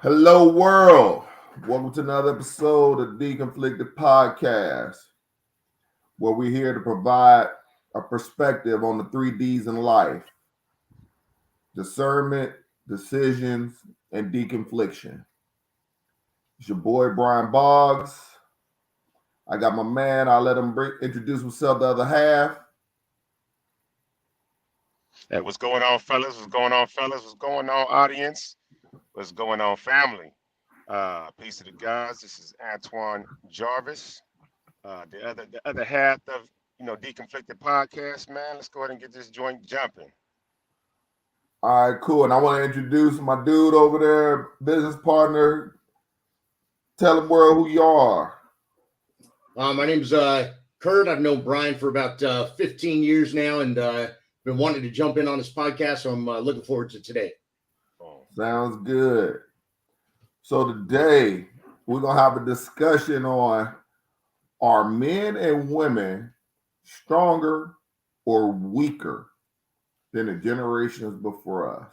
Hello, world. Welcome to another episode of Deconflicted Podcast, where we're here to provide a perspective on the three D's in life: discernment, decisions, and deconfliction. It's your boy, Brian Boggs. I got my man. I'll let him introduce himself, the other half. Hey, what's going on, fellas? What's going on, fellas? What's going on, audience? What's going on, family? Peace to the guys. This is Antoine Jarvis, the other half of Deconflicted Podcast. Man, let's go ahead and get this joint jumping. All right, cool. And I want to introduce my dude over there, business partner. Tell the world who you are. My name's Kurt. I've known Brian for about 15 years now, and been wanting to jump in on this podcast, so I'm looking forward to today. Sounds good. So today we're gonna have a discussion on: are men and women stronger or weaker than the generations before us?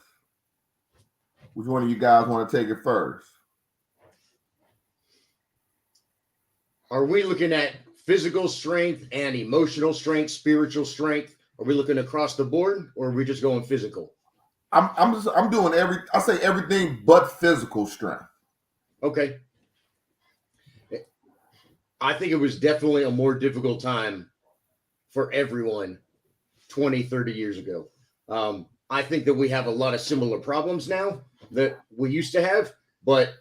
Which one of you guys want to take it first? Are we looking at physical strength and emotional strength, spiritual strength? Are we looking across the board, or are we just going physical? I'm doing I say everything but physical strength. Okay. I think it was definitely a more difficult time for everyone 20, 30 years ago. I think that we have a lot of similar problems now that we used to have, but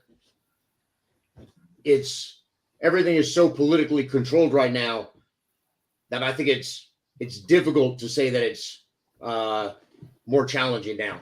everything is so politically controlled right now that I think it's difficult to say that it's more challenging now.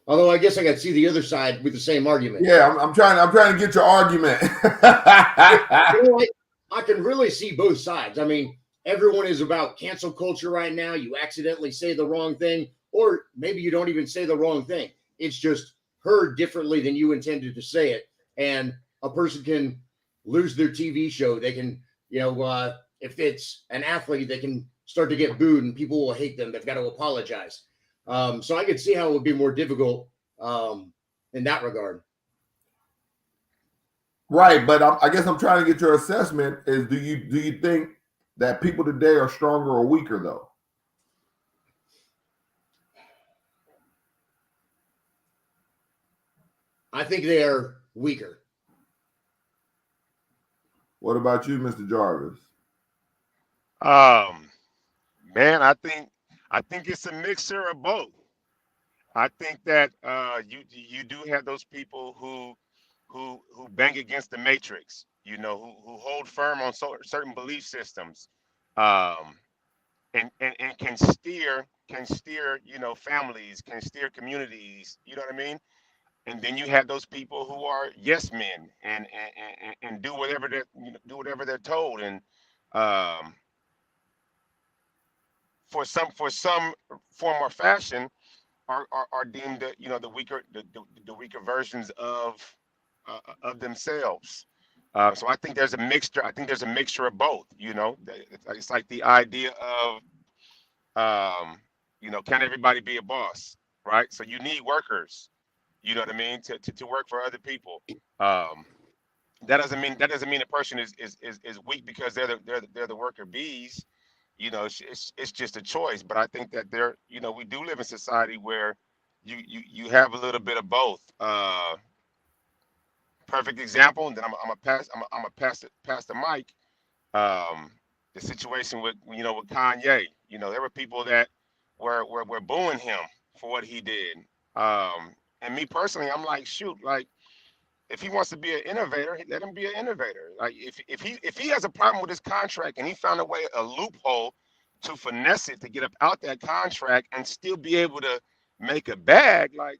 Although I guess I got to see the other side with the same argument. Yeah, I'm trying to get your argument. I can really see both sides. I mean, everyone is about cancel culture right now. You accidentally say the wrong thing, or maybe you don't even say the wrong thing. It's just heard differently than you intended to say it. And a person can lose their TV show. They can, if it's an athlete, they can start to get booed and people will hate them. They've got to apologize. So I could see how it would be more difficult in that regard. Right, but I guess I'm trying to get your assessment. Is do you think that people today are stronger or weaker though? I think they are weaker. What about you, Mr. Jarvis? Man, I think it's a mixture of both. I think that you do have those people who bang against the matrix, who hold firm on certain belief systems, um, and can steer families, can steer communities. You know what I mean? And then you have those people who are yes men and do whatever they're told, and um, for some form or fashion are deemed the weaker versions of themselves. So I think there's a mixture. I think there's a mixture of both. It's like the idea of can everybody be a boss, right? So you need workers. You know what I mean? To work for other people. Um, that doesn't mean a person is weak because they're the worker bees. It's just a choice. But I think that we do live in society where you have a little bit of both. Perfect example, and then I'm a pass the mic. Um, the situation with Kanye. There were people that were booing him for what he did. And me personally, I'm like, shoot, like if he wants to be an innovator, let him be an innovator. Like if he has a problem with his contract and he found a loophole to finesse it to get up out that contract and still be able to make a bag, like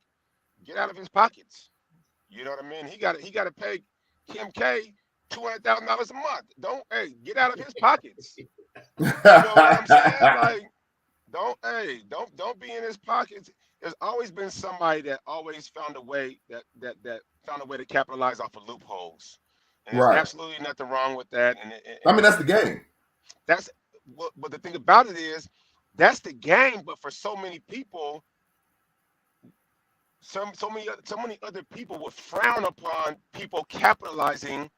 get out of his pockets. You know what I mean? He got to pay Kim K $200,000 a month. Get out of his pockets. You know what I'm saying? Like don't be in his pockets. There's always been somebody that always found a way that found a way to capitalize off of loopholes, and there's Right. absolutely nothing wrong with that. I mean, that's the game. That's but the thing about it is that's the game. But for so many people, so many other people would frown upon people capitalizing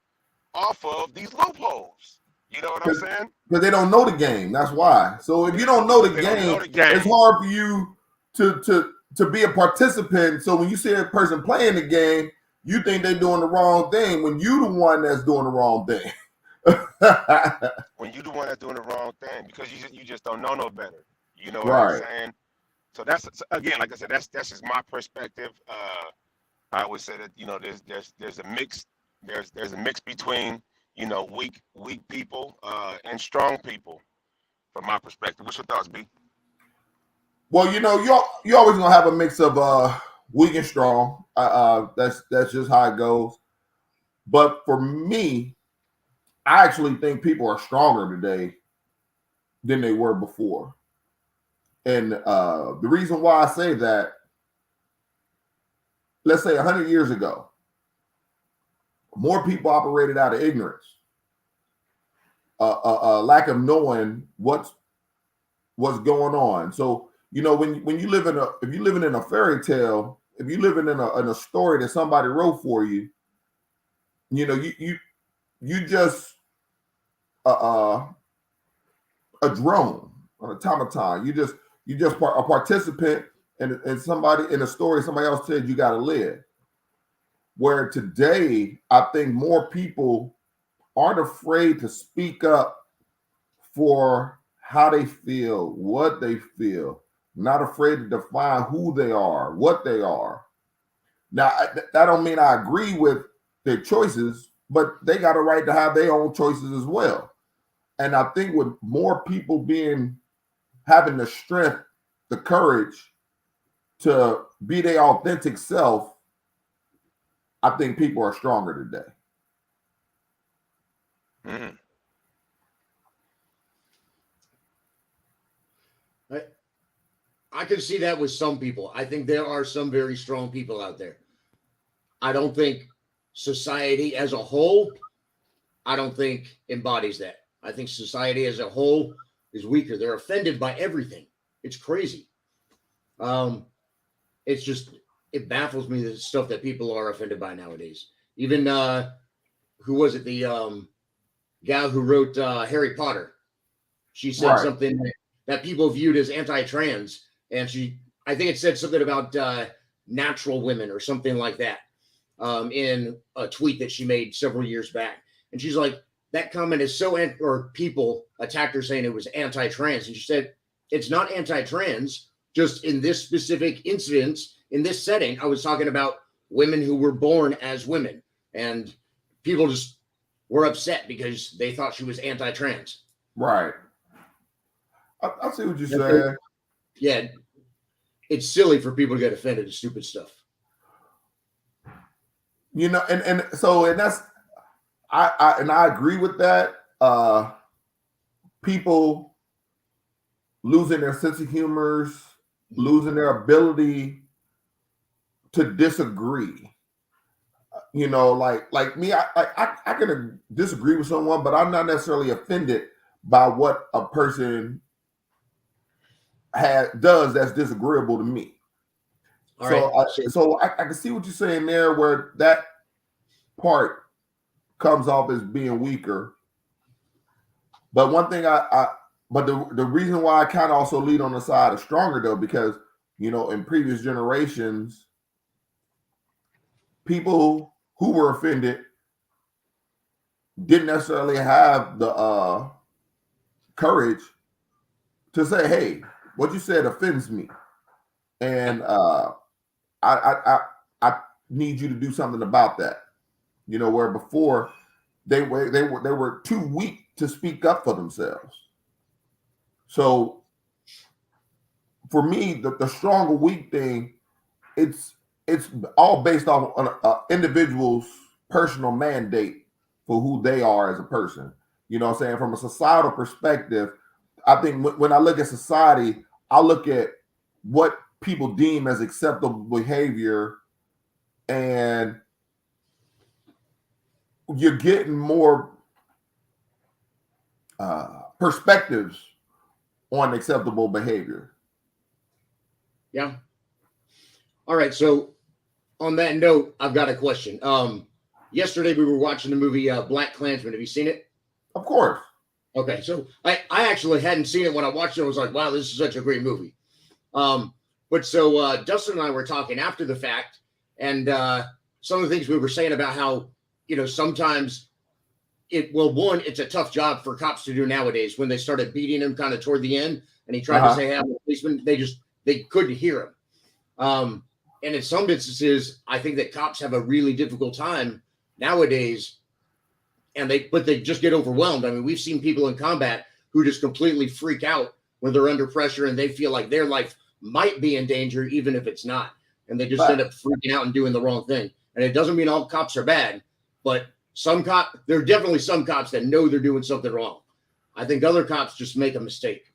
off of these loopholes. You know what I'm saying? Because they don't know the game. That's why. So if you don't know the game, it's hard for you to be a participant. So when you see a person playing the game, you think they're doing the wrong thing when you the one that's doing the wrong thing. When you the one that's doing the wrong thing, because you just don't know no better. You know what Right. I'm saying? So that's, again, like I said, that's just my perspective. I always say that, you know, there's a mix. There's a mix between, you know, weak people and strong people, from my perspective. What's your thoughts, B? Well, you know, you're always gonna have a mix of weak and strong. That's just how it goes. But for me, I actually think people are stronger today than they were before. And the reason why I say that, let's say 100 years ago, more people operated out of ignorance, lack of knowing what's going on. So, you know, when you live if you're living in a fairy tale, if you're living in a story that somebody wrote for you, you know, you just a drone, an automaton. You just a participant and somebody in a story somebody else said you got to live. Where today, I think more people aren't afraid to speak up for how they feel, what they feel, not afraid to define who they are, what they are. Now, that don't mean I agree with their choices, but they got a right to have their own choices as well. And I think with more people having the strength, the courage to be their authentic self, I think people are stronger today. Mm. I can see that with some people. I think there are some very strong people out there. I don't think society as a whole, I don't think embodies that. I think society as a whole is weaker. They're offended by everything. It's crazy. It's just, it baffles me the stuff that people are offended by nowadays. Even who was it? The gal who wrote Harry Potter. She said Right. something that people viewed as anti-trans, and I think it said something about natural women or something like that in a tweet that she made several years back. And she's like, that comment is or people attacked her saying it was anti-trans. And she said, it's not anti-trans, just in this specific incident, in this setting, I was talking about women who were born as women. And people just were upset because they thought she was anti-trans. Right. I see what you're saying. Yeah. It's silly for people to get offended at stupid stuff. You know, and that's I agree with that. People losing their sense of humor, losing their ability to disagree. You know, like me, I can disagree with someone, but I'm not necessarily offended by what a person does that's disagreeable to me. So I can see what you're saying there, where that part comes off as being weaker. But one thing but the reason why I kind of also lead on the side of stronger, though, because, you know, in previous generations, people who were offended didn't necessarily have the courage to say, hey, what you said offends me. And I need you to do something about that. You know, where before they were too weak to speak up for themselves. So for me, the strong or weak thing, it's all based on an individual's personal mandate for who they are as a person. You know what I'm saying? From a societal perspective, I think when I look at society, I look at what people deem as acceptable behavior, and you're getting more perspectives on acceptable behavior. Yeah. All right. So On that note, I've got a question. Yesterday we were watching the movie Black Klansman. Have you seen it? Of course. Okay, so I actually hadn't seen it when I watched it. I was like, wow, this is such a great movie. But so Dustin and I were talking after the fact, and some of the things we were saying about how, sometimes it's a tough job for cops to do nowadays. When they started beating him kind of toward the end, and he tried to say, "Hey, I'm a policeman," they couldn't hear him. And in some instances, I think that cops have a really difficult time nowadays, but they just get overwhelmed. I mean, we've seen people in combat who just completely freak out when they're under pressure and they feel like their life might be in danger, even if it's not. And they just end up freaking out and doing the wrong thing. And it doesn't mean all cops are bad, but there are definitely some cops that know they're doing something wrong. I think other cops just make a mistake.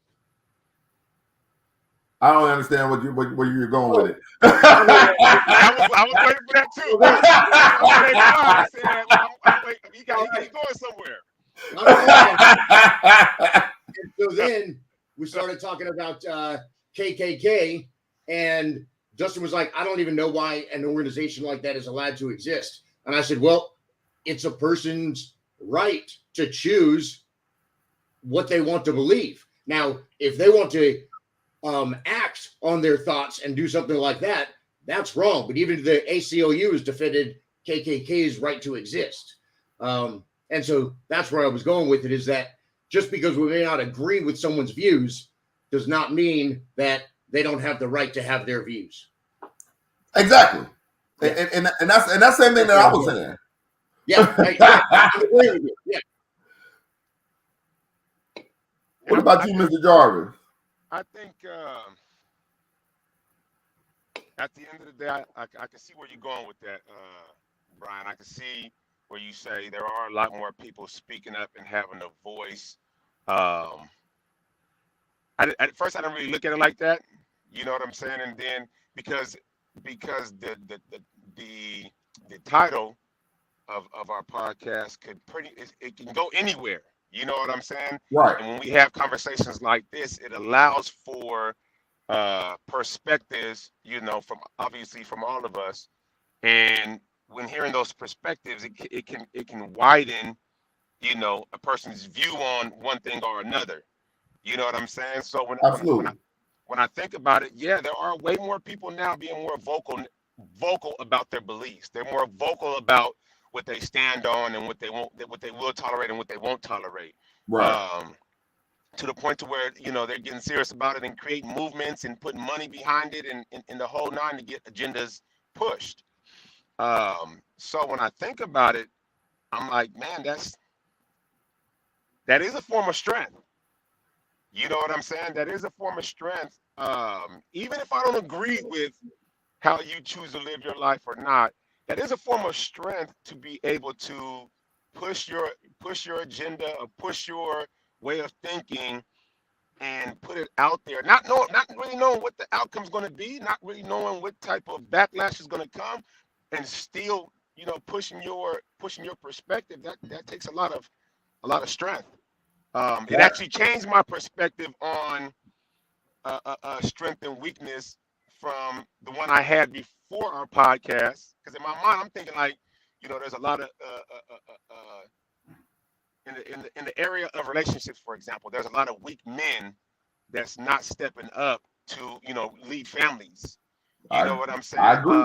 I don't understand where you're going with it. I was waiting for that too. I said, he going somewhere. And so then we started talking about KKK, and Dustin was like, I don't even know why an organization like that is allowed to exist. And I said, well, it's a person's right to choose what they want to believe. Now, if they want to act on their thoughts and do something like that, that's wrong. But even the ACLU has defended KKK's right to exist. And so that's where I was going with it, is that just because we may not agree with someone's views does not mean that they don't have the right to have their views. Exactly. Yeah. And that's the same thing that I was saying. Yeah. I agree with you. Yeah. What about you, Mr. Jarvis? I think at the end of the day, I can see where you're going with that, Brian. I can see where you say there are a lot more people speaking up and having a voice. At first, I didn't really look at it like that. You know what I'm saying? And then because the title of our podcast it can go anywhere. You know what I'm saying? Right. And when we have conversations like this, it allows for perspectives, from all of us. And when hearing those perspectives, it can widen, a person's view on one thing or another. You know what I'm saying? So when I think about it, yeah, there are way more people now being more vocal about their beliefs. They're more vocal about what they stand on and what they will tolerate and what they won't tolerate. Right. To the point to where they're getting serious about it and creating movements and putting money behind it and the whole nine to get agendas pushed. So when I think about it, I'm like, man, that is a form of strength. You know what I'm saying? That is a form of strength. Even if I don't agree with how you choose to live your life or not, that is a form of strength to be able to push your agenda or push your way of thinking and put it out there. Not really knowing what the outcome's going to be, not really knowing what type of backlash is going to come, and still, pushing your perspective. That takes a lot of strength. It actually changed my perspective on strength and weakness from the one I had before our podcast. Because in my mind, I'm thinking like, there's a lot of in the area of relationships, for example, there's a lot of weak men that's not stepping up to lead families. You know what I'm saying? I agree.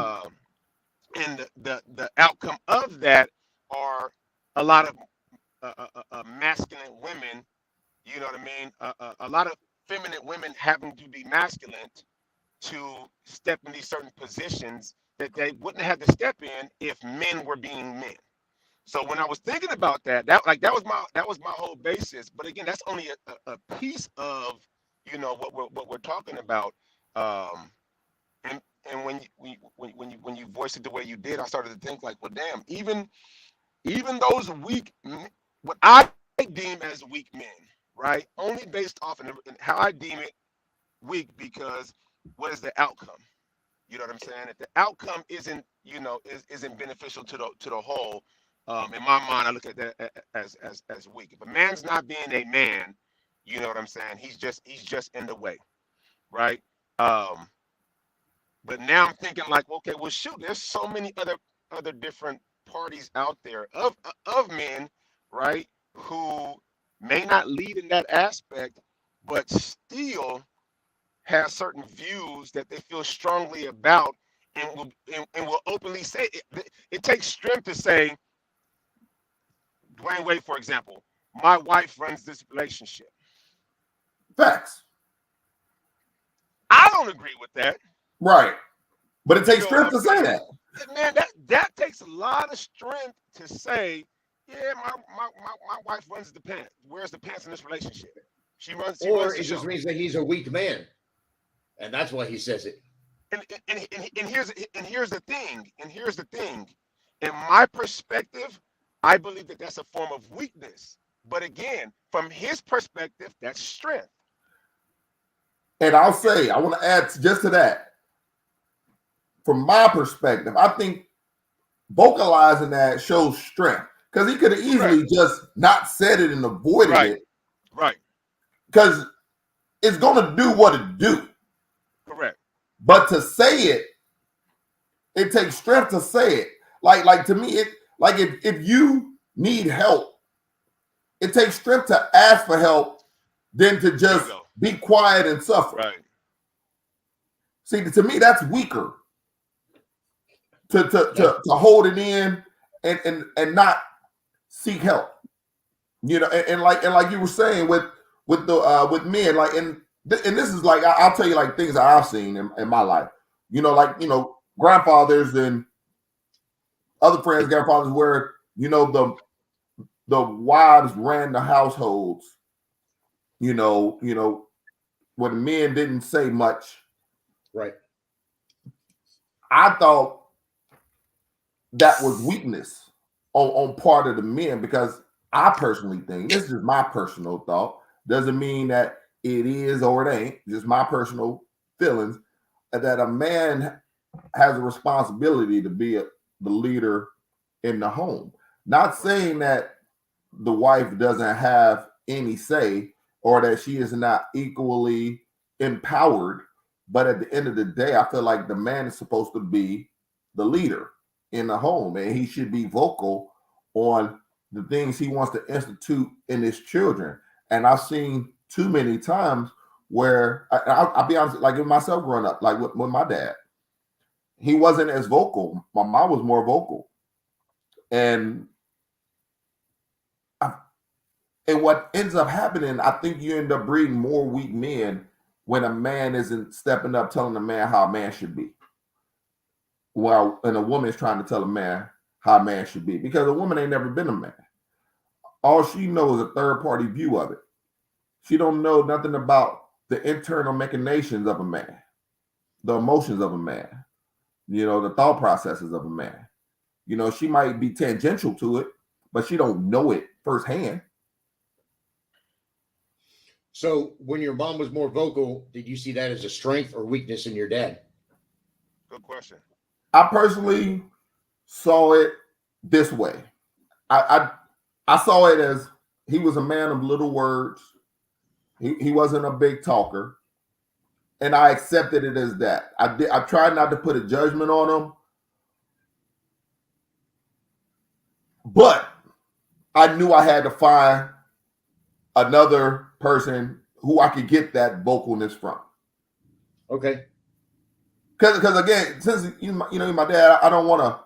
And the outcome of that are a lot of masculine women. You know what I mean? A lot of feminine women having to be masculine to step in these certain positions that they wouldn't have to step in if men were being men. So when I was thinking about that was my whole basis. But again, that's only a piece of what we're talking about. And when you voiced it the way you did, I started to think like, well, damn, even those weak, what I deem as weak men, right? Only based off in how I deem it weak, because what is the outcome? You know what I'm saying? If the outcome isn't beneficial to the whole, in my mind, I look at that as weak. If a man's not being a man, you know what I'm saying? He's just in the way, right? But now I'm thinking like, okay, well, shoot, there's so many other different parties out there of men, right, who may not lead in that aspect, but still have certain views that they feel strongly about, and will openly say it. It takes strength to say, Dwayne Wade, for example, my wife runs this relationship. Facts. I don't agree with that. Right. But it takes You know strength what to I'm say saying? that. Man, that takes a lot of strength to say, yeah, my wife runs the pants, wears the pants in this relationship. She Or runs the it just show. means that he's a weak man, and that's why he says it. And here's the thing. And here's the thing. In my perspective, I believe that that's a form of weakness. But again, from his perspective, that's strength. And I'll say, I want to add just to that. From my perspective, I think vocalizing that shows strength, because he could have easily just not said it and avoided it. Right. Because it's going to do what it do. Correct. But to say it, it takes strength to say it. Like to me, it like if you need help, it takes strength to ask for help than to just be quiet and suffer. Right. See, to me, that's weaker. To hold it in and not seek help. You know, and like you were saying with men, like and this is like I'll tell you like things that I've seen in my life. You know, like grandfathers and other friends' grandfathers where the wives ran the households. You know, where the men didn't say much. Right. I thought that was weakness on part of the men, because I personally think, this is my personal thought, doesn't mean that it is or it ain't, just my personal feelings, that a man has a responsibility to be the leader in the home. Not saying that the wife doesn't have any say or that she is not equally empowered, but at the end of the day, I feel like the man is supposed to be the leader in the home, and he should be vocal on the things he wants to institute in his children. And I've seen too many times where I'll be honest, like with myself growing up, like with my dad, he wasn't as vocal. My mom was more vocal, and what ends up happening, I think you end up breeding more weak men when a man isn't stepping up, telling a man how a man should be. Well, and a woman is trying to tell a man how a man should be, because a woman ain't never been a man. All she knows is a third-party view of it. She don't know nothing about the internal machinations of a man, the emotions of a man, the thought processes of a man. She might be tangential to it, but she don't know it firsthand. So when your mom was more vocal, did you see that as a strength or weakness in your dad? Good question. I personally saw it this way. I saw it as he was a man of little words. He wasn't a big talker, and I accepted it as that. I tried not to put a judgment on him, but I knew I had to find another person who I could get that vocalness from. Okay. Because again, since he's my dad, I don't want to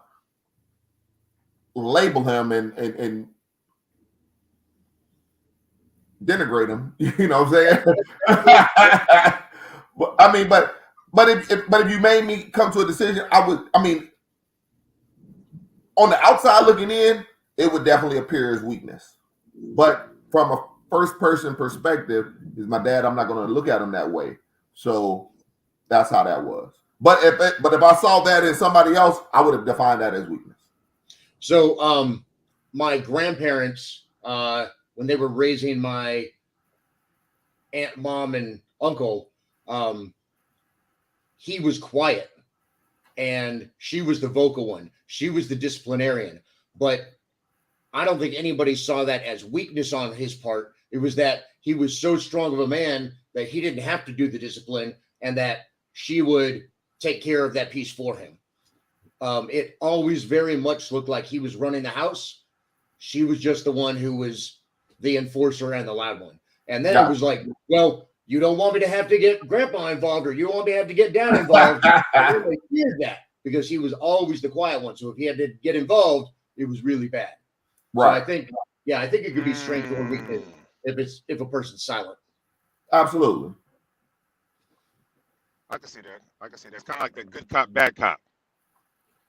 label him and denigrate him. You know what I'm saying? I mean, but if you made me come to a decision, on the outside looking in, it would definitely appear as weakness. But from a first person perspective, is my dad, I'm not going to look at him that way. So that's how that was. But if I saw that in somebody else, I would have defined that as weakness. So my grandparents, when they were raising my aunt, mom, and uncle, he was quiet and she was the vocal one. She was the disciplinarian. But I don't think anybody saw that as weakness on his part. It was that he was so strong of a man that he didn't have to do the discipline, and that she would take care of that piece for him. It always very much looked like he was running the house. She was just the one who was the enforcer and the loud one. And then it was like, well, you don't want me to have to get grandpa involved, or you don't want me to have to get dad involved. I really feared that because he was always the quiet one. So if he had to get involved, it was really bad. Right. So I think it could be strength or weakness if a person's silent. Absolutely. I can see that. It's kind of like the good cop, bad cop.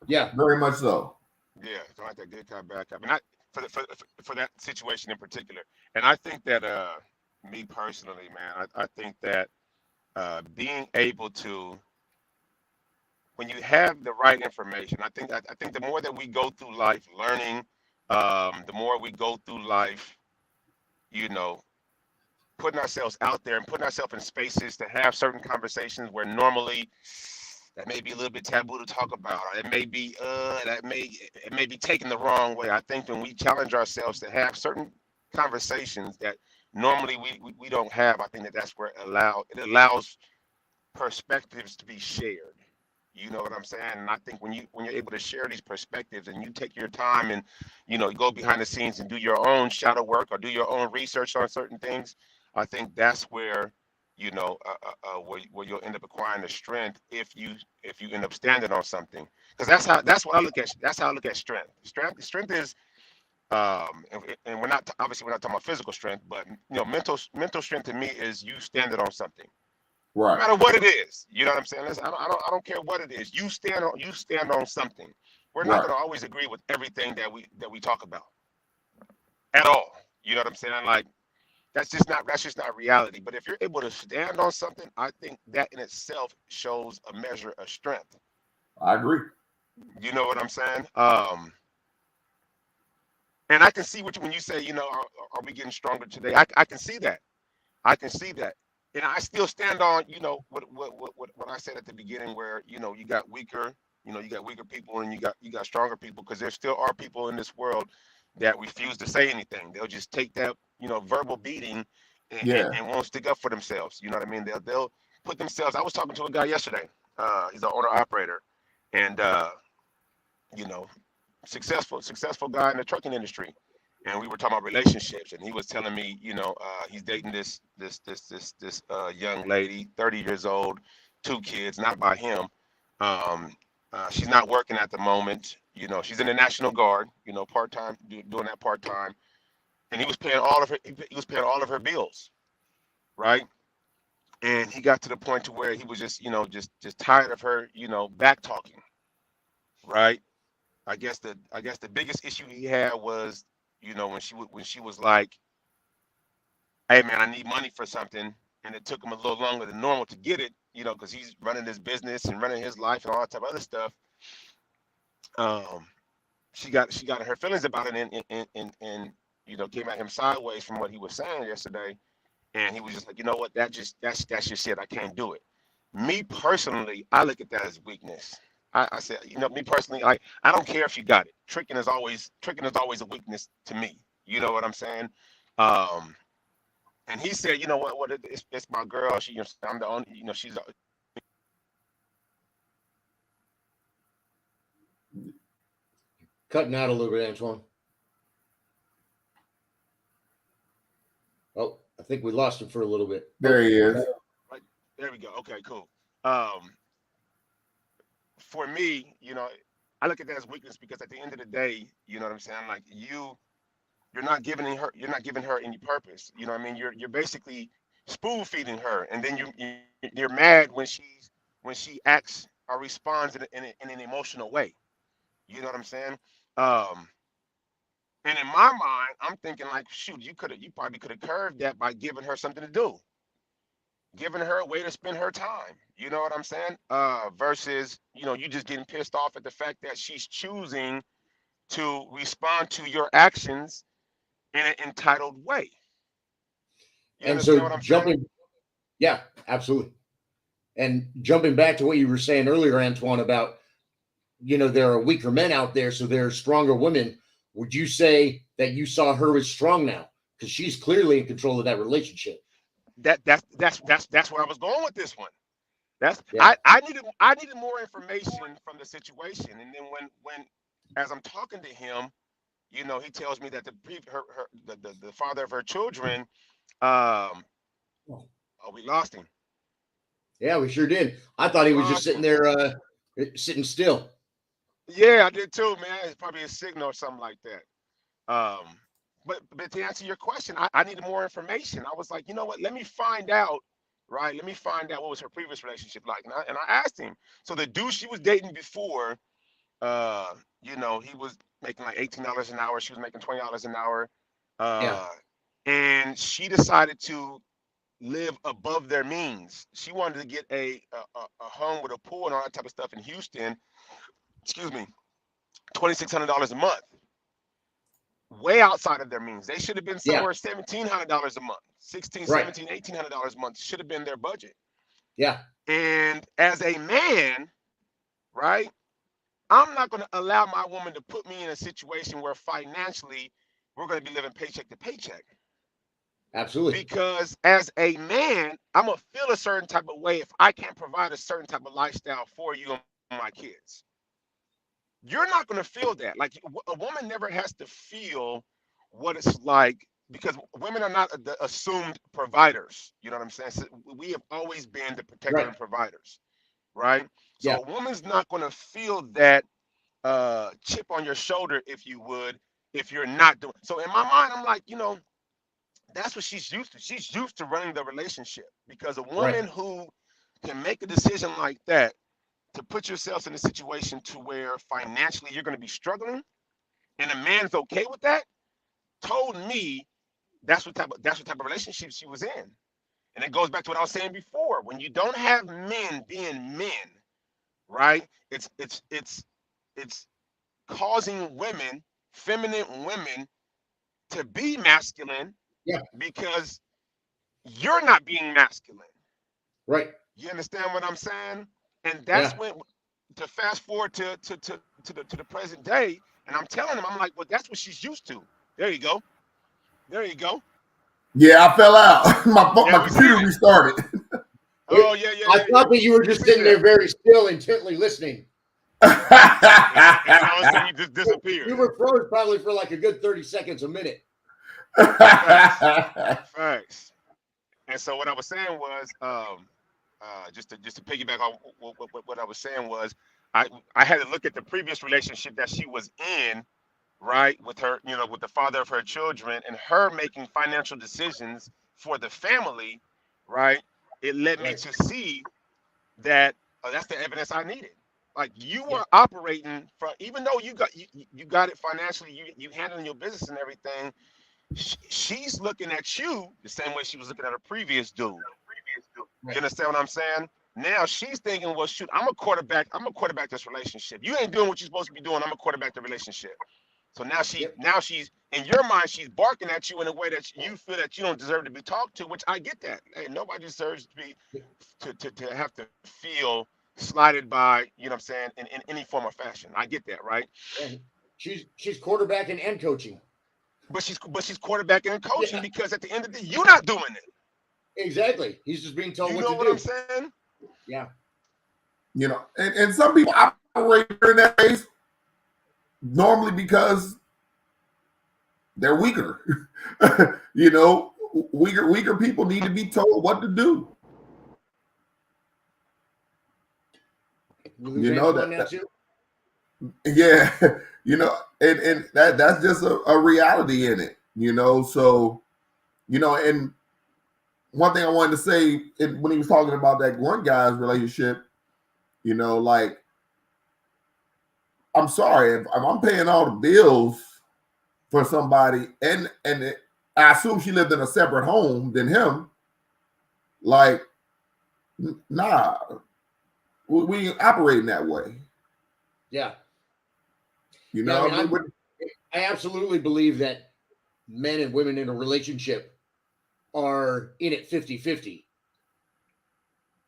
Yeah, very much so. Yeah, it's kind of like that good cop, bad cop, and for that situation in particular. And I think that me personally, man, I think that being able to, when you have the right information, I think the more that we go through life learning, the more we go through life, putting ourselves out there and putting ourselves in spaces to have certain conversations where normally that may be a little bit taboo to talk about, or it may be it may be taken the wrong way. I think when we challenge ourselves to have certain conversations that normally we don't have, I think that's where it allows perspectives to be shared. You know what I'm saying? And I think when you're able to share these perspectives and you take your time and you go behind the scenes and do your own shadow work or do your own research on certain things, I think that's where where you'll end up acquiring the strength if you end up standing on something. Because that's how I look at strength. Strength is and we're not talking about physical strength, but mental strength to me is you standing on something. Right. No matter what it is, you know what I'm saying? Listen, I don't care what it is. You stand on something. We're not going to always agree with everything that we talk about at all. You know what I'm saying? Like that's just not reality. But if you're able to stand on something, I think that in itself shows a measure of strength. I agree. You know what I'm saying? And I can see when you say, are we getting stronger today? I can see that. I can see that. And I still stand on, what I said at the beginning, where you got weaker people and you got stronger people, because there still are people in this world that refuse to say anything. They'll just take that verbal beating and won't stick up for themselves. You know what I mean? They'll put themselves. I was talking to a guy yesterday. He's an owner operator, and successful guy in the trucking industry. And we were talking about relationships, and he was telling me, he's dating this young lady, 30 years old, 2 kids, not by him. She's not working at the moment. She's in the National Guard, part-time, doing that part-time. And he was paying all of her bills, right? And he got to the point to where he was just tired of her, back talking, right? I guess the biggest issue he had was, when she was like, "Hey man, I need money for something," and it took him a little longer than normal to get it, because he's running his business and running his life and all that type of other stuff. She got her feelings about it and came at him sideways from what he was saying yesterday, and he was just like, you know what, that's just it. I can't do it. Me personally, I look at that as weakness. I said, me personally, I don't care if you got it. Tricking is always a weakness to me. You know what I'm saying? And he said, it's my girl. I'm the only, she's. Cutting out a little bit, Antoine. Oh, I think we lost him for a little bit. There he is. Right, there we go. Okay, cool. For me, I look at that as weakness, because at the end of the day, you know what I'm saying? Like you're not giving her any purpose. You know what I mean? You're basically spoon feeding her, and then you're mad when she acts or responds in an emotional way. You know what I'm saying? And in my mind, I'm thinking like, shoot, you probably could have curved that by giving her something to do, giving her a way to spend her time. You know what I'm saying? Versus, you just getting pissed off at the fact that she's choosing to respond to your actions in an entitled way. You and understand so what I'm saying? Yeah, absolutely. And jumping back to what you were saying earlier, Antoine, about, there are weaker men out there, so there are stronger women. Would you say that you saw her as strong now? Because she's clearly in control of that relationship. That's where I was going with this one. Yeah. I needed more information from the situation, and then when as I'm talking to him, you know, he tells me that the father of her children, oh, we lost him. Yeah, we sure did. I thought he was just Lost sitting him. there, sitting still. Yeah, I did too, man. It's probably a signal or something like that. Um, but to answer your question, I needed more information. I was like, you know what? Let me find out, right? Let me find out what was her previous relationship like. And I asked him. So the dude she was dating before, you know, he was making like $18 an hour. She was making $20 an hour. Yeah. Uh, and she decided to live above their means. She wanted to get a home with a pool and all that type of stuff in Houston. Excuse me, $2,600 a month, way outside of their means. They should have been Yeah. somewhere $1,700 a month, 16, Right. 17, $1,800 a month should have been their budget. Yeah. And as a man, right, I'm not going to allow my woman to put me in a situation where financially we're going to be living paycheck to paycheck. Absolutely. Because as a man, I'm going to feel a certain type of way if I can't provide a certain type of lifestyle for you and my kids. You're not going to feel that. Like a woman never has to feel what it's like because women are not the assumed providers. You know what I'm saying? So we have always been the protector Right. and providers, right? So Yeah. a woman's not going to feel that chip on your shoulder, if you would, if you're not doing. So in my mind, I'm like, you know, that's what she's used to. She's used to running the relationship because a Right. woman who can make a decision like that to put yourself in a situation to where financially you're going to be struggling and a man's okay with that told me that's what type of relationship she was in. And it goes back to what I was saying before. When you don't have men being men, right? It's causing women, feminine women, to be masculine Yeah. because you're not being masculine. Right. You understand what I'm saying? And that's Yeah. when to fast forward to the present day, and I'm telling him, I'm like, well, that's what she's used to. There you go. There you go. Yeah, I fell out. My Yeah, we see computer it. restarted. Oh yeah, yeah, I yeah. thought that you were We just see sitting there that. very still, intently listening. And all of a sudden you just disappeared. You were froze probably for like a good 30 seconds a minute. Facts. Facts. And so what I was saying was, just to piggyback on what I was saying was, I had to look at the previous relationship that she was in, right, with her, you know, with the father of her children, and her making financial decisions for the family, right. It led me Right. to see that that's the evidence I needed. Like you Yeah. were operating from, even though you got it financially, you handling your business and everything. She's looking at you the same way she was looking at her previous dude. You Right. understand what I'm saying? Now she's thinking, well, shoot, I'm a quarterback. I'm a quarterback this relationship. You ain't doing what you're supposed to be doing. I'm a quarterback the relationship. So Yep. now she's in your mind, she's barking at you in a way that you feel that you don't deserve to be talked to, which I get that. Hey, nobody deserves to be to have to feel slighted by, you know what I'm saying, in any form or fashion. I get that, right? Yeah. She's quarterbacking and coaching. But she's quarterbacking and coaching Yeah. because at the end of the day, you're not doing it. Exactly. He's just being told You what know to what I'm do. saying? Yeah. You know, and some people operate in that space normally because they're weaker. You know, weaker people need to be told what to do. You lose You know Antoine now that too? yeah, you know, and that's just a reality in it, you know. So, you know, and one thing I wanted to say when he was talking about that one guy's relationship, you know, like I'm sorry if I'm paying all the bills for somebody, I assume she lived in a separate home than him. Like, nah, we ain't operating that way. Yeah. You Yeah. know, I mean, I absolutely believe that men and women in a relationship are in it 50-50.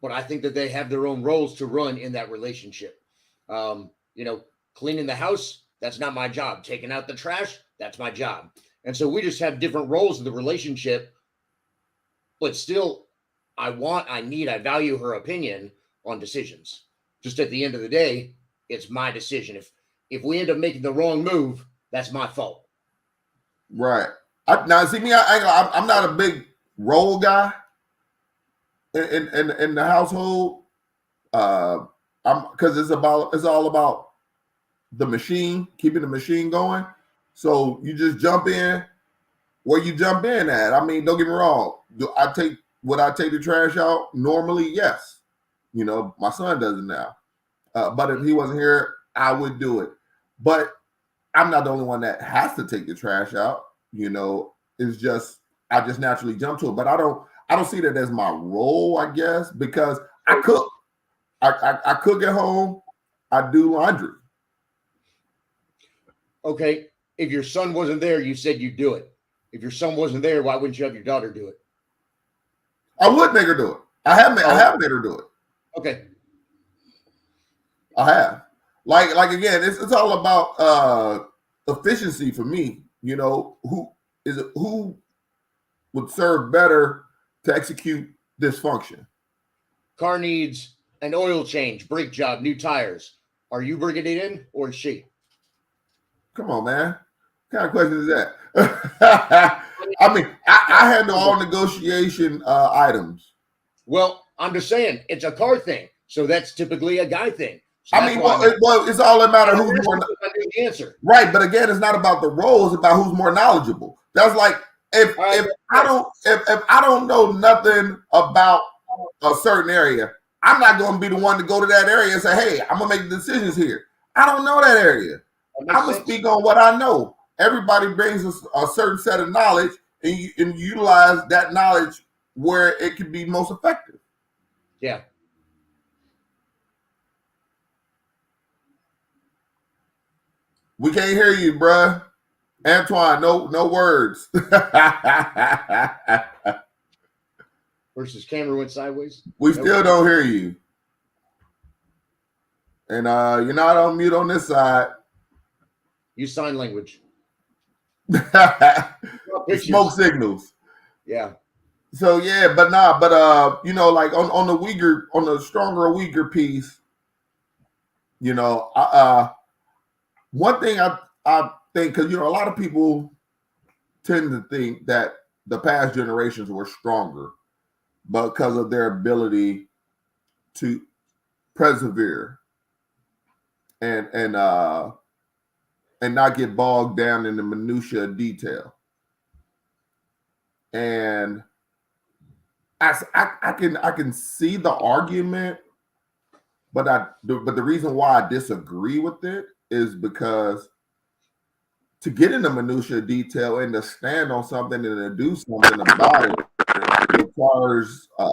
But I think that they have their own roles to run in that relationship. You know, cleaning the house, that's not my job. Taking out the trash, that's my job. And so we just have different roles in the relationship, but still, I value her opinion. on decisions. Just at the end of the day, it's my decision. If we end up making the wrong move, that's my fault. Right. Now, see me. I'm not a big role guy in the household. I'm because it's all about the machine, keeping the machine going. So you just jump in where you jump in at. I mean, don't get me wrong. Would I take the trash out? Normally, yes. You know, my son does it now. But if he wasn't here, I would do it. But I'm not the only one that has to take the trash out. You know, it's just I just naturally jump to it. But I don't see that as my role, I guess, because I cook. I cook at home. I do laundry. Okay. If your son wasn't there, you said you'd do it. If your son wasn't there, why wouldn't you have your daughter do it? I would make her do it. I have made her do it. Okay. I have. Like again, it's all about efficiency for me. You know, who would serve better to execute this function? Car needs an oil change, brake job, new tires. Are you bringing it in or is she? Come on, man. What kind of question is that? I mean, I handle all negotiation items. Well, I'm just saying it's a car thing, so that's typically a guy thing. So I mean, well, it's all a matter of who's more. I knew the answer. Right, but again, it's not about the role; it's about who's more knowledgeable. That's like if I don't know nothing about a certain area, I'm not going to be the one to go to that area and say, "Hey, I'm gonna make decisions here." I don't know that area. I'm gonna speak on what I know. Everybody brings a certain set of knowledge, and you utilize that knowledge where it can be most effective. Yeah. We can't hear you, bruh. Antoine, no words. Versus camera went sideways. We still don't hear you. And you're not on mute on this side. Use sign language. Smoke signals. Yeah. So yeah, but you know, like on the stronger Uyghur piece, you know, one thing I think, because you know, a lot of people tend to think that the past generations were stronger because of their ability to persevere and not get bogged down in the minutia of detail. And I can see the argument, but the reason why I disagree with it is because to get in the minutia of detail and to stand on something and to do something about it requires a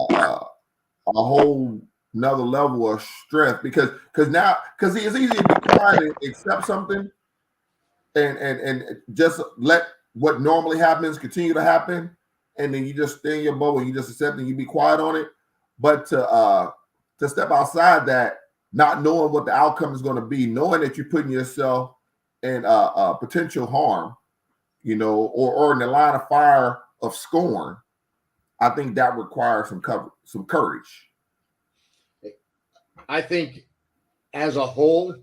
whole another level of strength because it's easy to be quiet and accept something and just let what normally happens continue to happen, and then you just stay in your boat and you just accept and you be quiet on it. But to step outside that, not knowing what the outcome is going to be, knowing that you're putting yourself in potential harm, you know, or in the line of fire of scorn, I think that requires some courage. I think as a whole,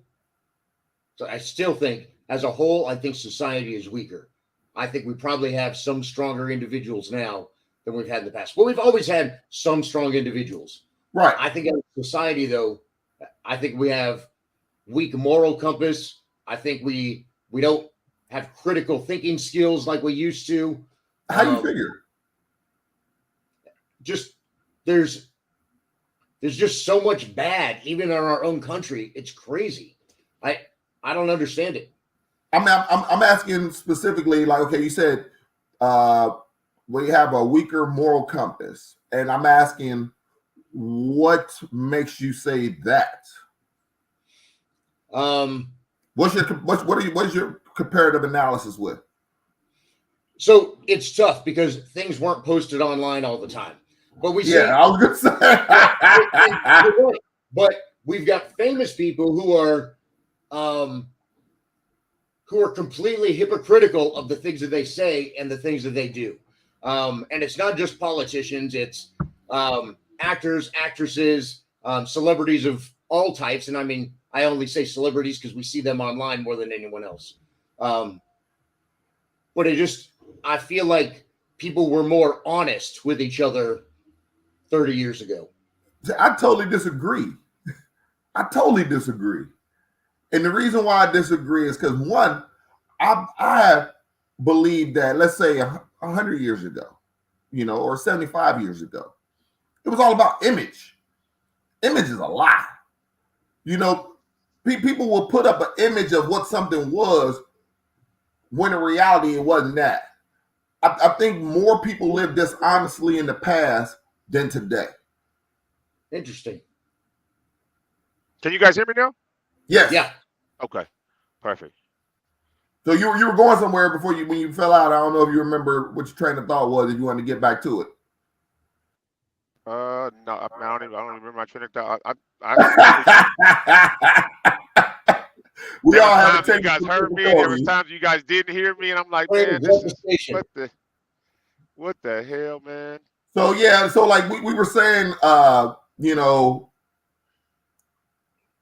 so I still think as a whole, I think society is weaker. I think we probably have some stronger individuals now than we've had in the past. But we've always had some strong individuals. Right. I think as a society, though, I think we have weak moral compass. I think we don't have critical thinking skills like we used to. How do you figure? Just there's just so much bad, even in our own country. It's crazy. I don't understand it. I'm asking specifically, like, okay, you said we have a weaker moral compass, and I'm asking what makes you say that? What is your comparative analysis with? So it's tough because things weren't posted online all the time. But we see, I was gonna say but we've got famous people who are completely hypocritical of the things that they say and the things that they do. And it's not just politicians, it's actors, actresses, celebrities of all types. And I mean, I only say celebrities because we see them online more than anyone else. But I feel like people were more honest with each other 30 years ago. I totally disagree. I totally disagree. And the reason why I disagree is because, one, I believe that, let's say 100 years ago, or 75 years ago, it was all about image. Image is a lie. People will put up an image of what something was when in reality it wasn't that. I think more people live dishonestly in the past than today. Interesting. Can you guys hear me now? Yes. Yeah. Okay. Perfect. So you were going somewhere before when you fell out. I don't know if you remember what your train of thought was. If you wanted to get back to it. No, I don't even remember my train of thought. We all have you guys heard me. There was times you guys didn't hear me, and I'm like, man, what the hell, man? So yeah, so like we were saying,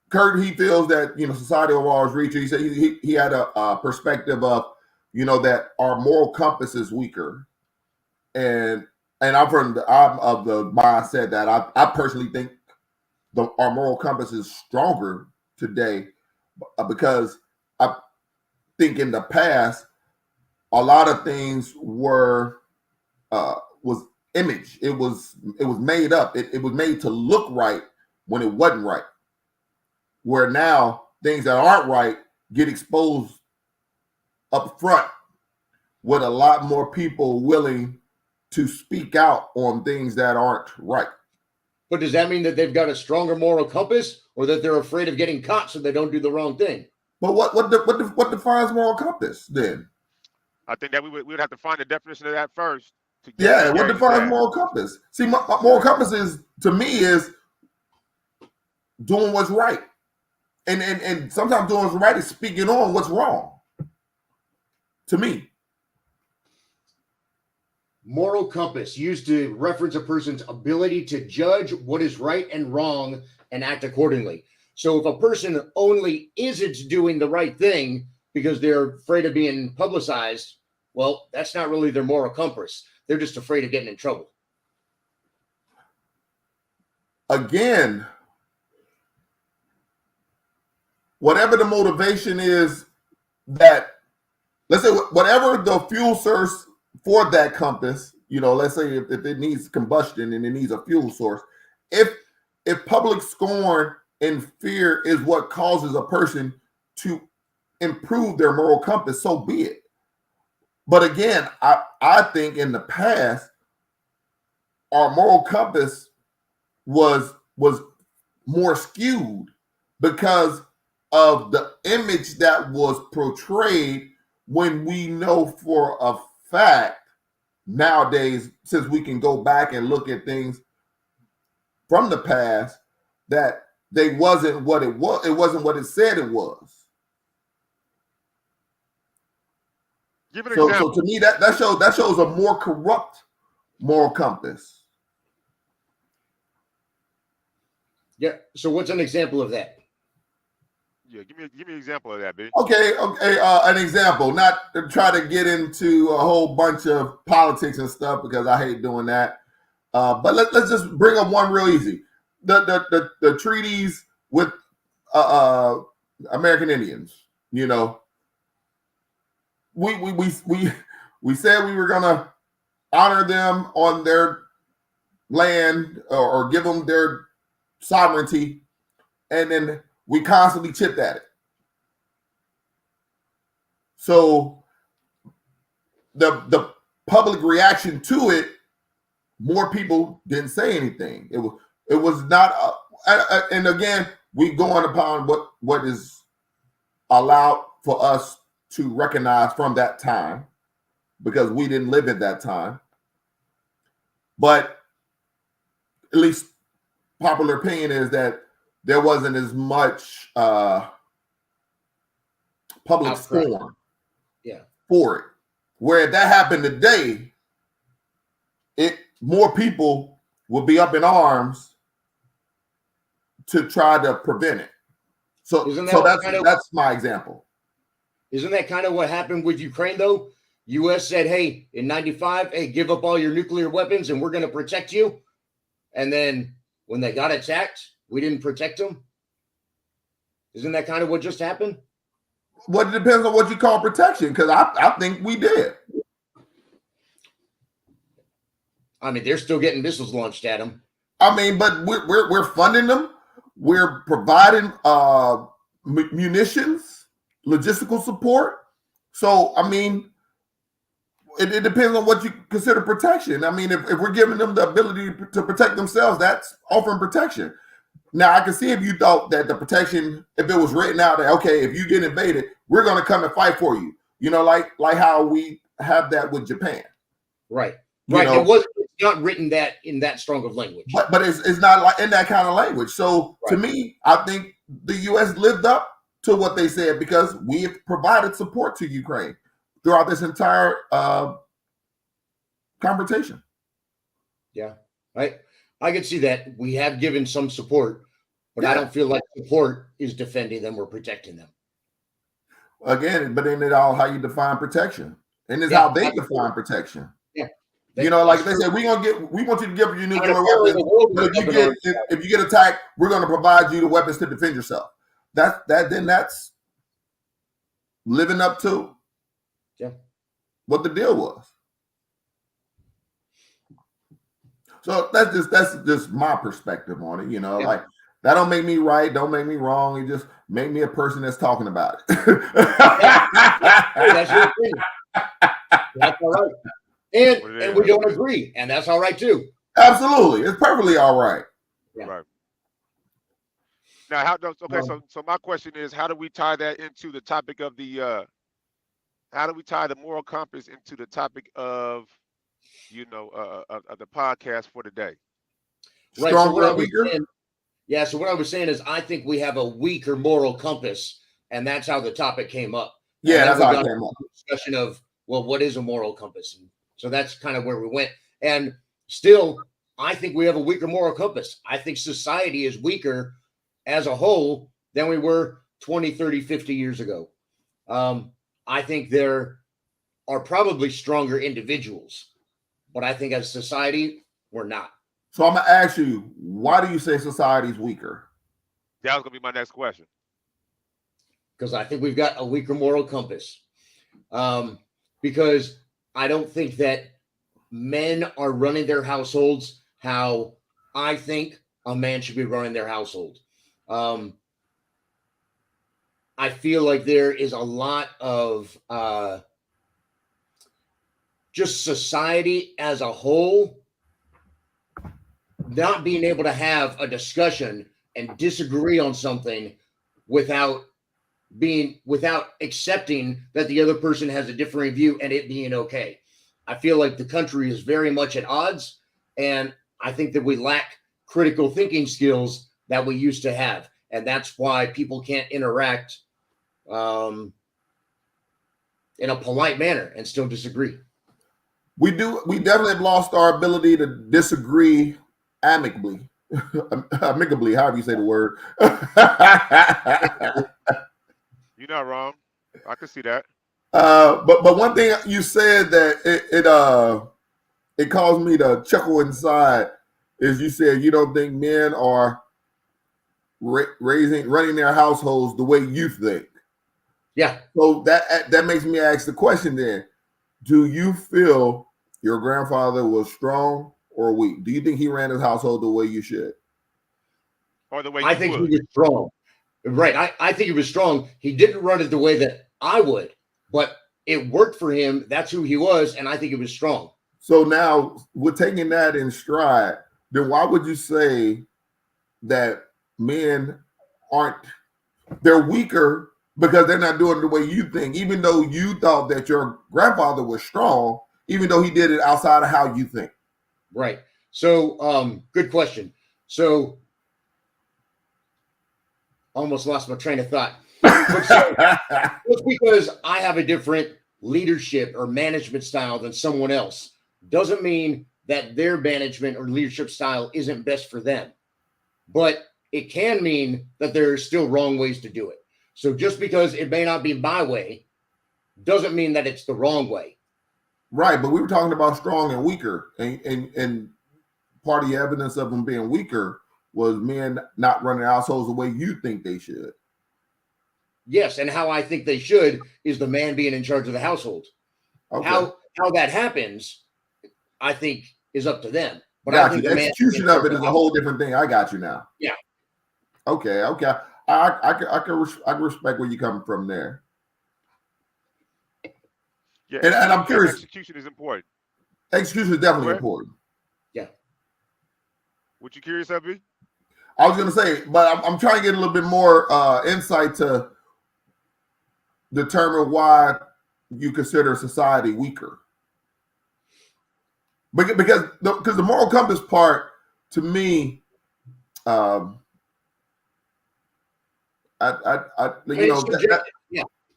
Kurt, he feels that society overall is reaching. He said he had a perspective of that our moral compass is weaker, and I'm of the mindset that I personally think our moral compass is stronger today, because I think in the past a lot of things was image. It was made up. It was made to look right when it wasn't right. Where now things that aren't right get exposed up front, with a lot more people willing to speak out on things that aren't right. But does that mean that they've got a stronger moral compass, or that they're afraid of getting caught so they don't do the wrong thing? But what defines moral compass then? I think that we would have to find the definition of that first. What defines moral compass? See, my moral compass to me is doing what's right. And sometimes doing what's right is speaking on what's wrong. To me. Moral compass, used to reference a person's ability to judge what is right and wrong and act accordingly. So if a person only isn't doing the right thing because they're afraid of being publicized, well, that's not really their moral compass. They're just afraid of getting in trouble. Again, whatever the motivation is, that, let's say, whatever the fuel source for that compass, let's say if it needs combustion and it needs a fuel source, if public scorn and fear is what causes a person to improve their moral compass, so be it. But again, I think in the past, our moral compass was more skewed because of the image that was portrayed, when we know for a fact nowadays, since we can go back and look at things from the past, that they wasn't what it was. It wasn't what it said it was. Give an example. So to me, that shows a more corrupt moral compass. Yeah. So what's an example of that? Yeah, give me an example of that, B. Okay. An example, not to try to get into a whole bunch of politics and stuff, because I hate doing that. But let's just bring up one real easy. The treaties with American Indians. We said we were gonna honor them on their land, or give them their sovereignty, and then we constantly chipped at it. So the public reaction to it, more people didn't say anything. It was not, and again, we going upon what is allowed for us to recognize from that time, because we didn't live at that time. But at least popular opinion is that there wasn't as much public scorn for it. Where if that happened today, more people would be up in arms to try to prevent it. So that's my example. Isn't that kind of what happened with Ukraine, though? U.S. said, hey, in 95, hey, give up all your nuclear weapons and we're going to protect you. And then when they got attacked, we didn't protect them. Isn't that kind of what just happened? Well, it depends on what you call protection, because I think we did. I mean, they're still getting missiles launched at them. I mean, but we're funding them. We're providing munitions, logistical support. So, I mean, it depends on what you consider protection. I mean, if we're giving them the ability to protect themselves, that's offering protection. Now, I can see if you thought that the protection, if it was written out that, okay, if you get invaded, we're going to come and fight for you. You know, like how we have that with Japan. Right. Right. It's not written that in that strong of language. But it's not like in that kind of language. So to me, I think the U.S. lived up to what they said because we have provided support to Ukraine throughout this entire confrontation. Yeah. I can see that. We have given some support, but I don't feel like support is defending them or protecting them. Again, but then it's all how you define protection. And it's how they define protection. Yeah. You know, like they said, we want you to give your nuclear weapons. But if you get attacked, we're going to provide you the weapons to defend yourself. That's living up to what the deal was. So that's just my perspective on it. You know, like that don't make me right, don't make me wrong. It just make me a person that's talking about it. That's your opinion. That's all right. And we don't agree, and that's all right too. Absolutely, it's perfectly all right. Yeah. Right. Now, so my question is, how do we tie that into the topic of the? How do we tie the moral compass into the topic of, of the podcast for today? Right. Stronger or weaker? So what I was saying is, I think we have a weaker moral compass, and that's how the topic came up. Yeah, that's how it came up. Discussion of, well, what is a moral compass? And so that's kind of where we went. And still, I think we have a weaker moral compass. I think society is weaker as a whole than we were 20, 30, 50 years ago. I think there are probably stronger individuals, but I think as society, we're not. So I'm going to ask you, why do you say society is weaker? That was going to be my next question. Because I think we've got a weaker moral compass. Because I don't think that men are running their households how I think a man should be running their household. I feel like there is a lot of just society as a whole not being able to have a discussion and disagree on something without accepting that the other person has a differing view and it being okay. I feel like the country is very much at odds, and I think that we lack critical thinking skills that we used to have, and that's why people can't interact in a polite manner and still disagree. We definitely have lost our ability to disagree amicably, however you say the word. You're not wrong. I can see that. But one thing you said that it caused me to chuckle inside is you said you don't think men are running their households the way you think. Yeah. So that makes me ask the question then: do you feel your grandfather was strong or weak? Do you think he ran his household the way you should? Or the way I think he was strong. Right. I think he was strong. He didn't run it the way that I would, but it worked for him. That's who he was. And I think he was strong. So now we're taking that in stride. Then why would you say that men they're weaker because they're not doing it the way you think, even though you thought that your grandfather was strong, even though he did it outside of how you think? Right. So good question. So almost lost my train of thought. Just because I have a different leadership or management style than someone else doesn't mean that their management or leadership style isn't best for them. But it can mean that there are still wrong ways to do it. So just because it may not be my way doesn't mean that it's the wrong way. Right, but we were talking about strong and weaker, and part of the evidence of them being weaker was men not running households the way you think they should. Yes, and how I think they should is the man being in charge of the household. Okay. How that happens, I think, is up to them. But Got I think you. the The execution of it is a whole different thing. I got you now. Yeah. Okay. I can respect where you're coming from there. Yeah, and I'm curious. Execution is important. Execution is definitely important. Yeah. What you curious, FB? I was going to say, but I'm trying to get a little bit more insight to determine why you consider society weaker. Because the moral compass part, to me,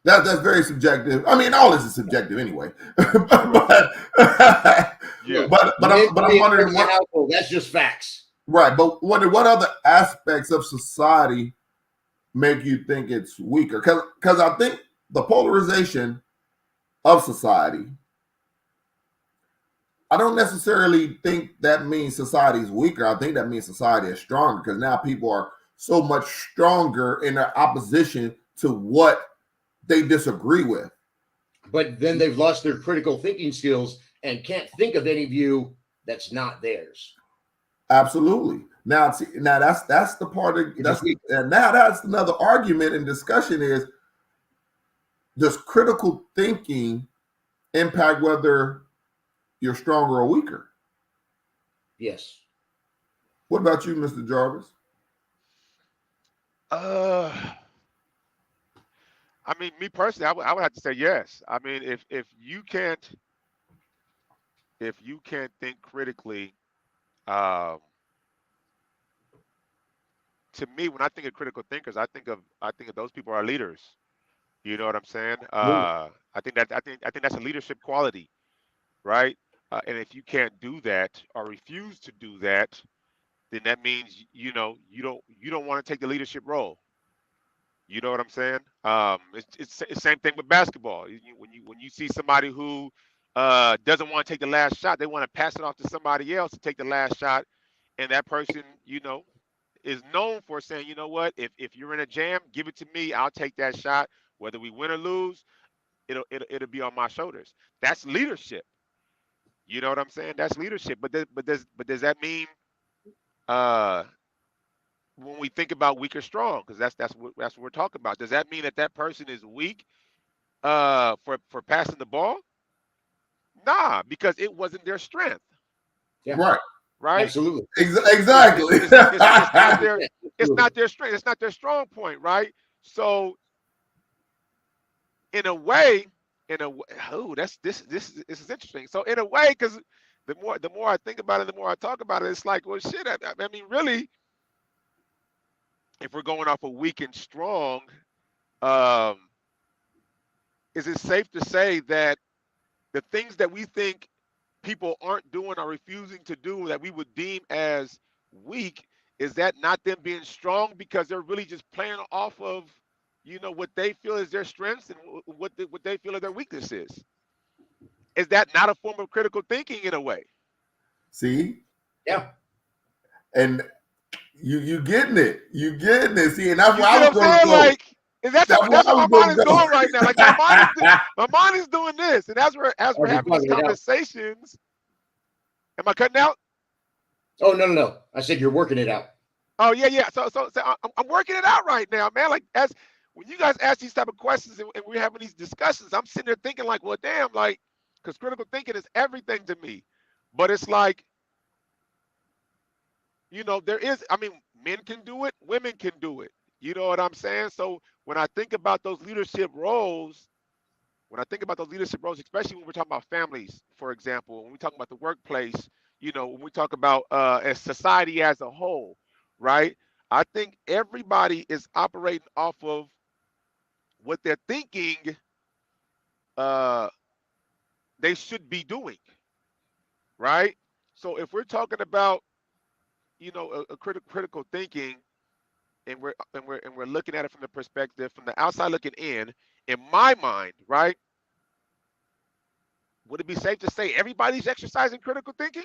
that's very subjective. I mean, all this is subjective anyway. but I'm wondering that's just facts, right? But what other aspects of society make you think it's weaker? Because I think the polarization of society, I don't necessarily think that means society is weaker. I think that means society is stronger, because now people are so much stronger in their opposition to what they disagree with. But then they've lost their critical thinking skills and can't think of any view that's not theirs. Absolutely. Now that's the part of and now that's another argument and discussion is, does critical thinking impact whether you're stronger or weaker? Yes. What about you, Mr. Jarvis? I mean, me personally, I would have to say yes. I mean, if you can't think critically, to me, when I think of critical thinkers, I think of those people are leaders. You know what I'm saying? I think that's a leadership quality, right? And if you can't do that or refuse to do that, then that means you don't want to take the leadership role. You know what I'm saying? It's the same thing with basketball. When you see somebody who doesn't want to take the last shot, they want to pass it off to somebody else to take the last shot, and that person, is known for saying, you know what, if you're in a jam, give it to me. I'll take that shot, whether we win or lose. It'll be on my shoulders. That's leadership. You know what I'm saying? That's leadership. Does that mean when we think about weak or strong, because that's what we're talking about, does that mean that person is weak for passing the ball? Nah, because it wasn't their strength. Yeah. Right. Absolutely. Exactly. It's not their strength. It's not their strong point. Right. So in a way, this is interesting. So in a way, because the more I think about it, the more I talk about it, it's like, well, shit. I mean, really, if we're going off of weak and strong, is it safe to say that the things that we think people aren't doing or refusing to do that we would deem as weak, is that not them being strong because they're really just playing off of, what they feel is their strengths and what they feel are their weaknesses? Is that not a form of critical thinking in a way? See? Yeah. And you getting it. You getting it. See, and that's where I was going to go. Like, that's what my mind is doing right now. Like my mind is doing this. And as we're having these conversations, am I cutting out? Oh, no. I said you're working it out. Oh, yeah. So I'm working it out right now, man. Like, when you guys ask these type of questions and we're having these discussions, I'm sitting there thinking like, well, damn, like, because critical thinking is everything to me. But it's like, men can do it, women can do it. You know what I'm saying? So when I think about those leadership roles, especially when we're talking about families, for example, when we talk about the workplace, when we talk about as society as a whole, right? I think everybody is operating off of what they're thinking they should be doing, right? So if we're talking about, a critical thinking, we're looking at it from the perspective from the outside looking in my mind, right? Would it be safe to say everybody's exercising critical thinking?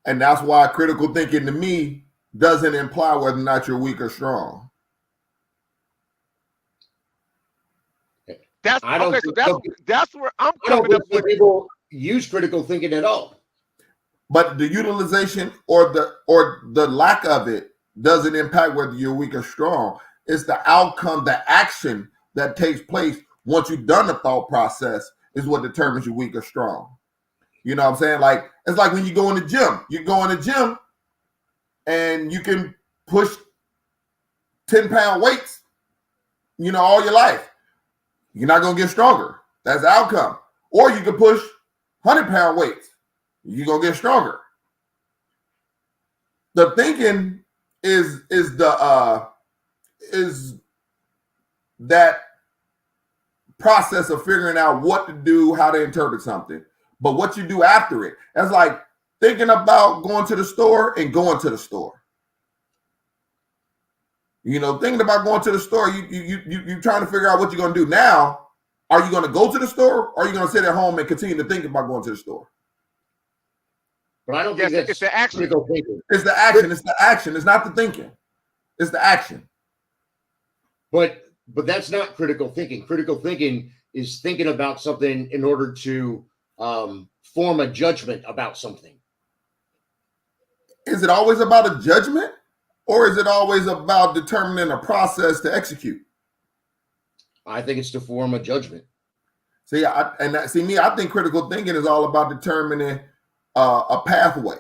And that's why critical thinking to me doesn't imply whether or not you're weak or strong. That's I don't okay. So think that's where I'm I don't coming up think some with. people use critical thinking at all. But the utilization or the lack of it doesn't impact whether you're weak or strong. It's the outcome, the action that takes place once you've done the thought process is what determines you're weak or strong. You know what I'm saying? Like, it's like when you go in the gym. You go in the gym and you can push 10-pound weights, all your life. You're not going to get stronger. That's the outcome. Or you can push 100-pound weights. You're going to get stronger. The thinking is that process of figuring out what to do, how to interpret something. But what you do after it, that's like thinking about going to the store and going to the store. Thinking about going to the store, you're trying to figure out what you're going to do now. Are you going to go to the store, or are you going to sit at home and continue to think about going to the store? But I don't think that's it's the action. critical thinking. It's the action. It's the action. It's not the thinking. It's the action. But that's not critical thinking. Critical thinking is thinking about something in order to form a judgment about something. Is it always about a judgment, or is it always about determining a process to execute? I think it's to form a judgment. I think critical thinking is all about determining a pathway.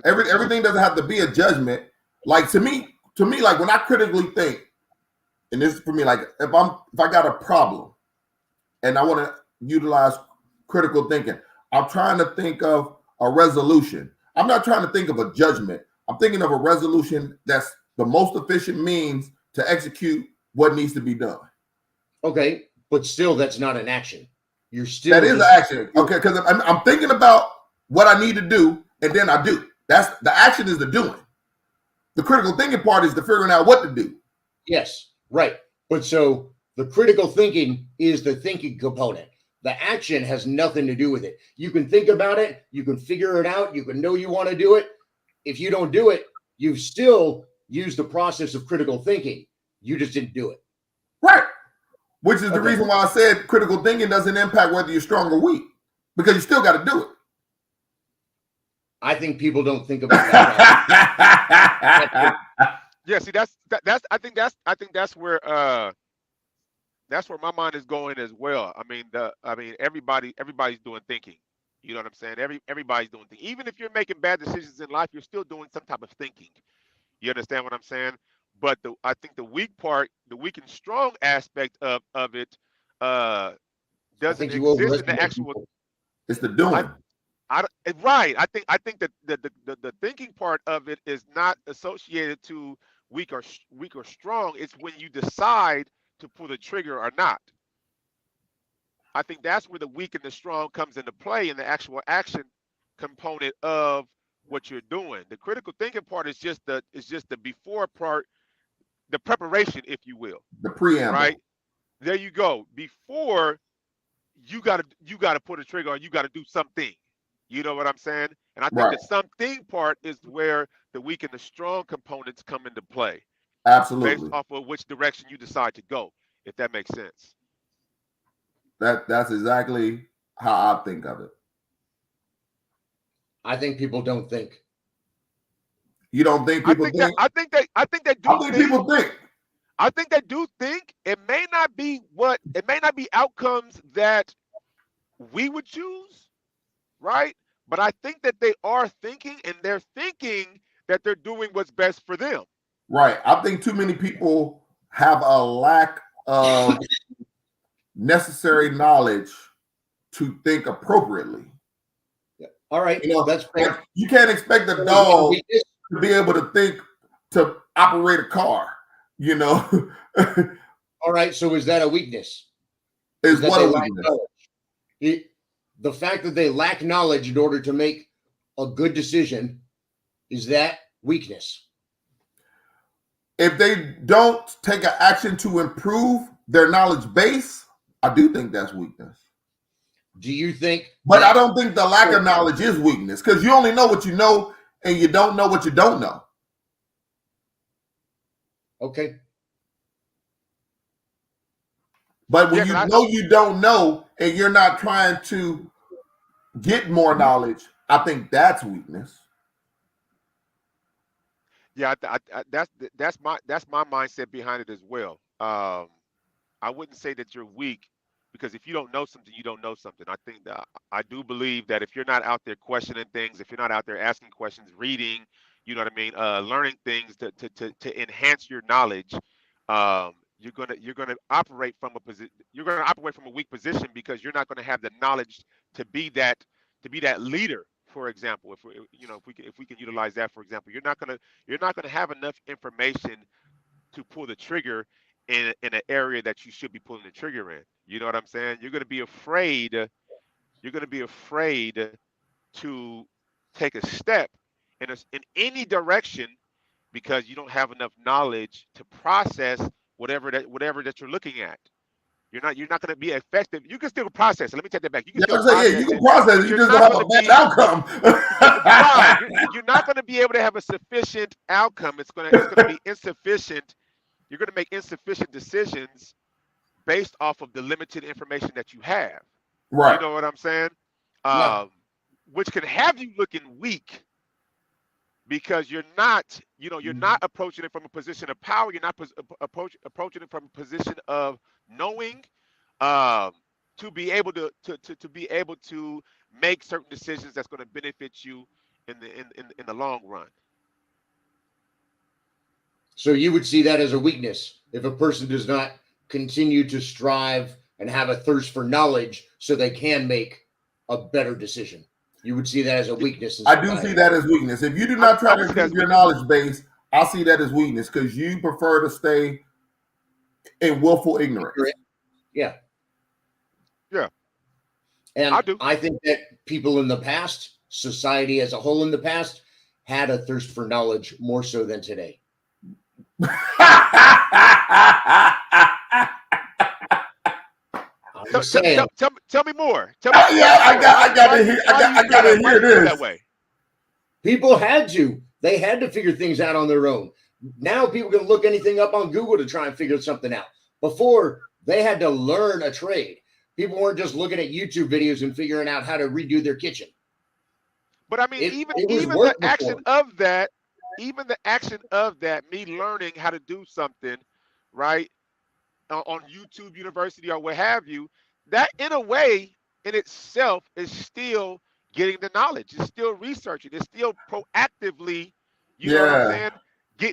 Everything doesn't have to be a judgment. Like to me, like when I critically think, and this is for me, like if I got a problem and I want to utilize critical thinking, I'm trying to think of a resolution. I'm not trying to think of a judgment. I'm thinking of a resolution that's the most efficient means to execute what needs to be done. Okay, but still, that's not an action. You're still that is an action. Okay, because I'm thinking about what I need to do, and then I do. That's the action is the doing. The critical thinking part is the figuring out what to do. Yes, right. But so the critical thinking is the thinking component. The action has nothing to do with it. You can think about it. You can figure it out. You can know you want to do it. If you don't do it, you've still used the process of critical thinking. You just didn't do it. Right. Which is the reason why I said critical thinking doesn't impact whether you're strong or weak, because you still got to do it. I think people don't think about that. Yeah, see, I think that's where my mind is going as well. I mean, everybody's doing thinking. You know what I'm saying? Everybody's doing thinking. Even if you're making bad decisions in life, you're still doing some type of thinking. You understand what I'm saying? But I think the weak and strong aspect of it doesn't exist in the actual. It's the doing. Right. I think that the thinking part of it is not associated to weak or strong. It's when you decide to pull the trigger or not. I think that's where the weak and the strong comes into play in the actual action component of what you're doing. The critical thinking part is just the before part, the preparation, if you will. The preamble. Right? There you go. Before you gotta pull the trigger, or you gotta do something. You know what I'm saying? And I think the something part is where the weak and the strong components come into play. Absolutely. Based off of which direction you decide to go, if that makes sense. That's exactly how I think of it. I think people don't think. You don't think people think? I think they do. I think people think. I think they do think. It may not be outcomes that we would choose, right? But I think that they are thinking, and they're thinking that they're doing what's best for them. Right. I think too many people have a lack of necessary knowledge to think appropriatly. Yeah. All right. That's fair. You can't expect a dog to be able to think to operate a car, All right. So is that a weakness? Is what a weakness? The fact that they lack knowledge in order to make a good decision, is that weakness? if they don't take an action to improve their knowledge base, I do think that's weakness. Do you think? But I don't think the lack of knowledge is weakness, because you only know what you know and you don't know what you don't know. Okay. But when you know you don't know and you're not trying to get more knowledge, I think that's weakness. Yeah, that's my mindset behind it as well. I wouldn't say that you're weak, because if you don't know something, you don't know something. I think that I do believe that if you're not out there questioning things, if you're not out there asking questions, reading, you know what I mean, learning things to enhance your knowledge, you're gonna operate from a position. You're gonna operate from a weak position, because you're not gonna have the knowledge to be that leader. For example, if we can utilize that, for example, you're not gonna have enough information to pull the trigger in an area that you should be pulling the trigger in. You know what I'm saying? You're going to be afraid. You're going to be afraid to take a step in any direction, because you don't have enough knowledge to process whatever that you're looking at. You're not going to be effective. You can still process it. Let me take that back. You can still process you can process it. You just don't have a bad outcome. Right. You're not going to be able to have a sufficient outcome. It's going to be insufficient. You're going to make insufficient decisions based off of the limited information that you have. Right. You know what I'm saying? Which can have you looking weak, because you're not approaching it from a position of power. You're not approaching it from a position of knowing, to be able to make certain decisions that's going to benefit you in the long run. So you would see that as a weakness if a person does not continue to strive and have a thirst for knowledge so they can make a better decision. You would see that as a weakness. I do see that as weakness. If you do not try to improve your knowledge base, I see that as weakness, because you prefer to stay in willful ignorance. Yeah. Yeah. And I think that people in the past, society as a whole in the past, had a thirst for knowledge more so than today. Tell me more. I gotta hear this. That way. People had to. They had to figure things out on their own. Now people can look anything up on Google to try and figure something out. Before, they had to learn a trade. People weren't just looking at YouTube videos and figuring out how to redo their kitchen. But I mean, even the action of that. Even the action of that, me learning how to do something, right, on YouTube University or what have you, that in a way in itself is still getting the knowledge. It's still researching. It's still proactively, you know what I'm saying?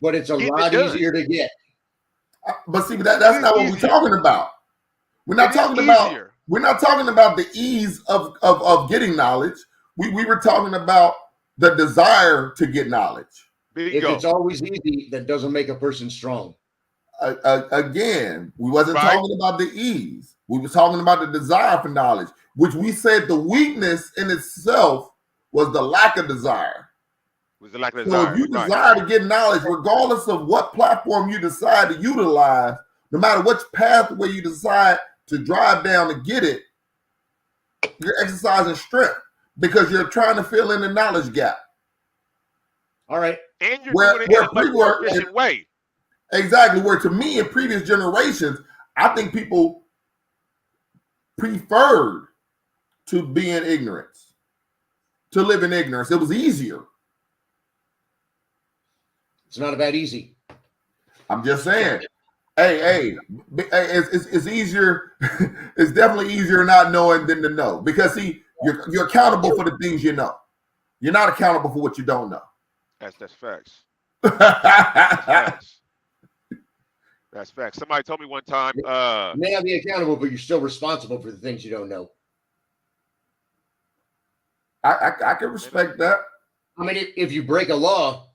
But it's a lot easier to get. But see, that's not what we're talking about. We're not talking about the ease of getting knowledge. We were talking about the desire to get knowledge. If it's always easy, that doesn't make a person strong. Again, we wasn't talking about the ease. We were talking about the desire for knowledge, which we said the weakness in itself was the lack of desire. So if you desire to get knowledge, regardless of what platform you decide to utilize, no matter which pathway you decide to drive down to get it, you're exercising strength, because you're trying to fill in the knowledge gap. All right. And you're doing it in a much more efficient way. Exactly. Where to me, in previous generations, I think people preferred to be in ignorance, to live in ignorance. It was easier. It's not about easy. I'm just saying. Hey, it's easier. It's definitely easier not knowing than to know, because see, you're accountable for the things you know. You're not accountable for what you don't know. That's facts. That's facts. That's facts. Somebody told me one time. You may not be accountable, but you're still responsible for the things you don't know. I can respect that. I mean, if you break a law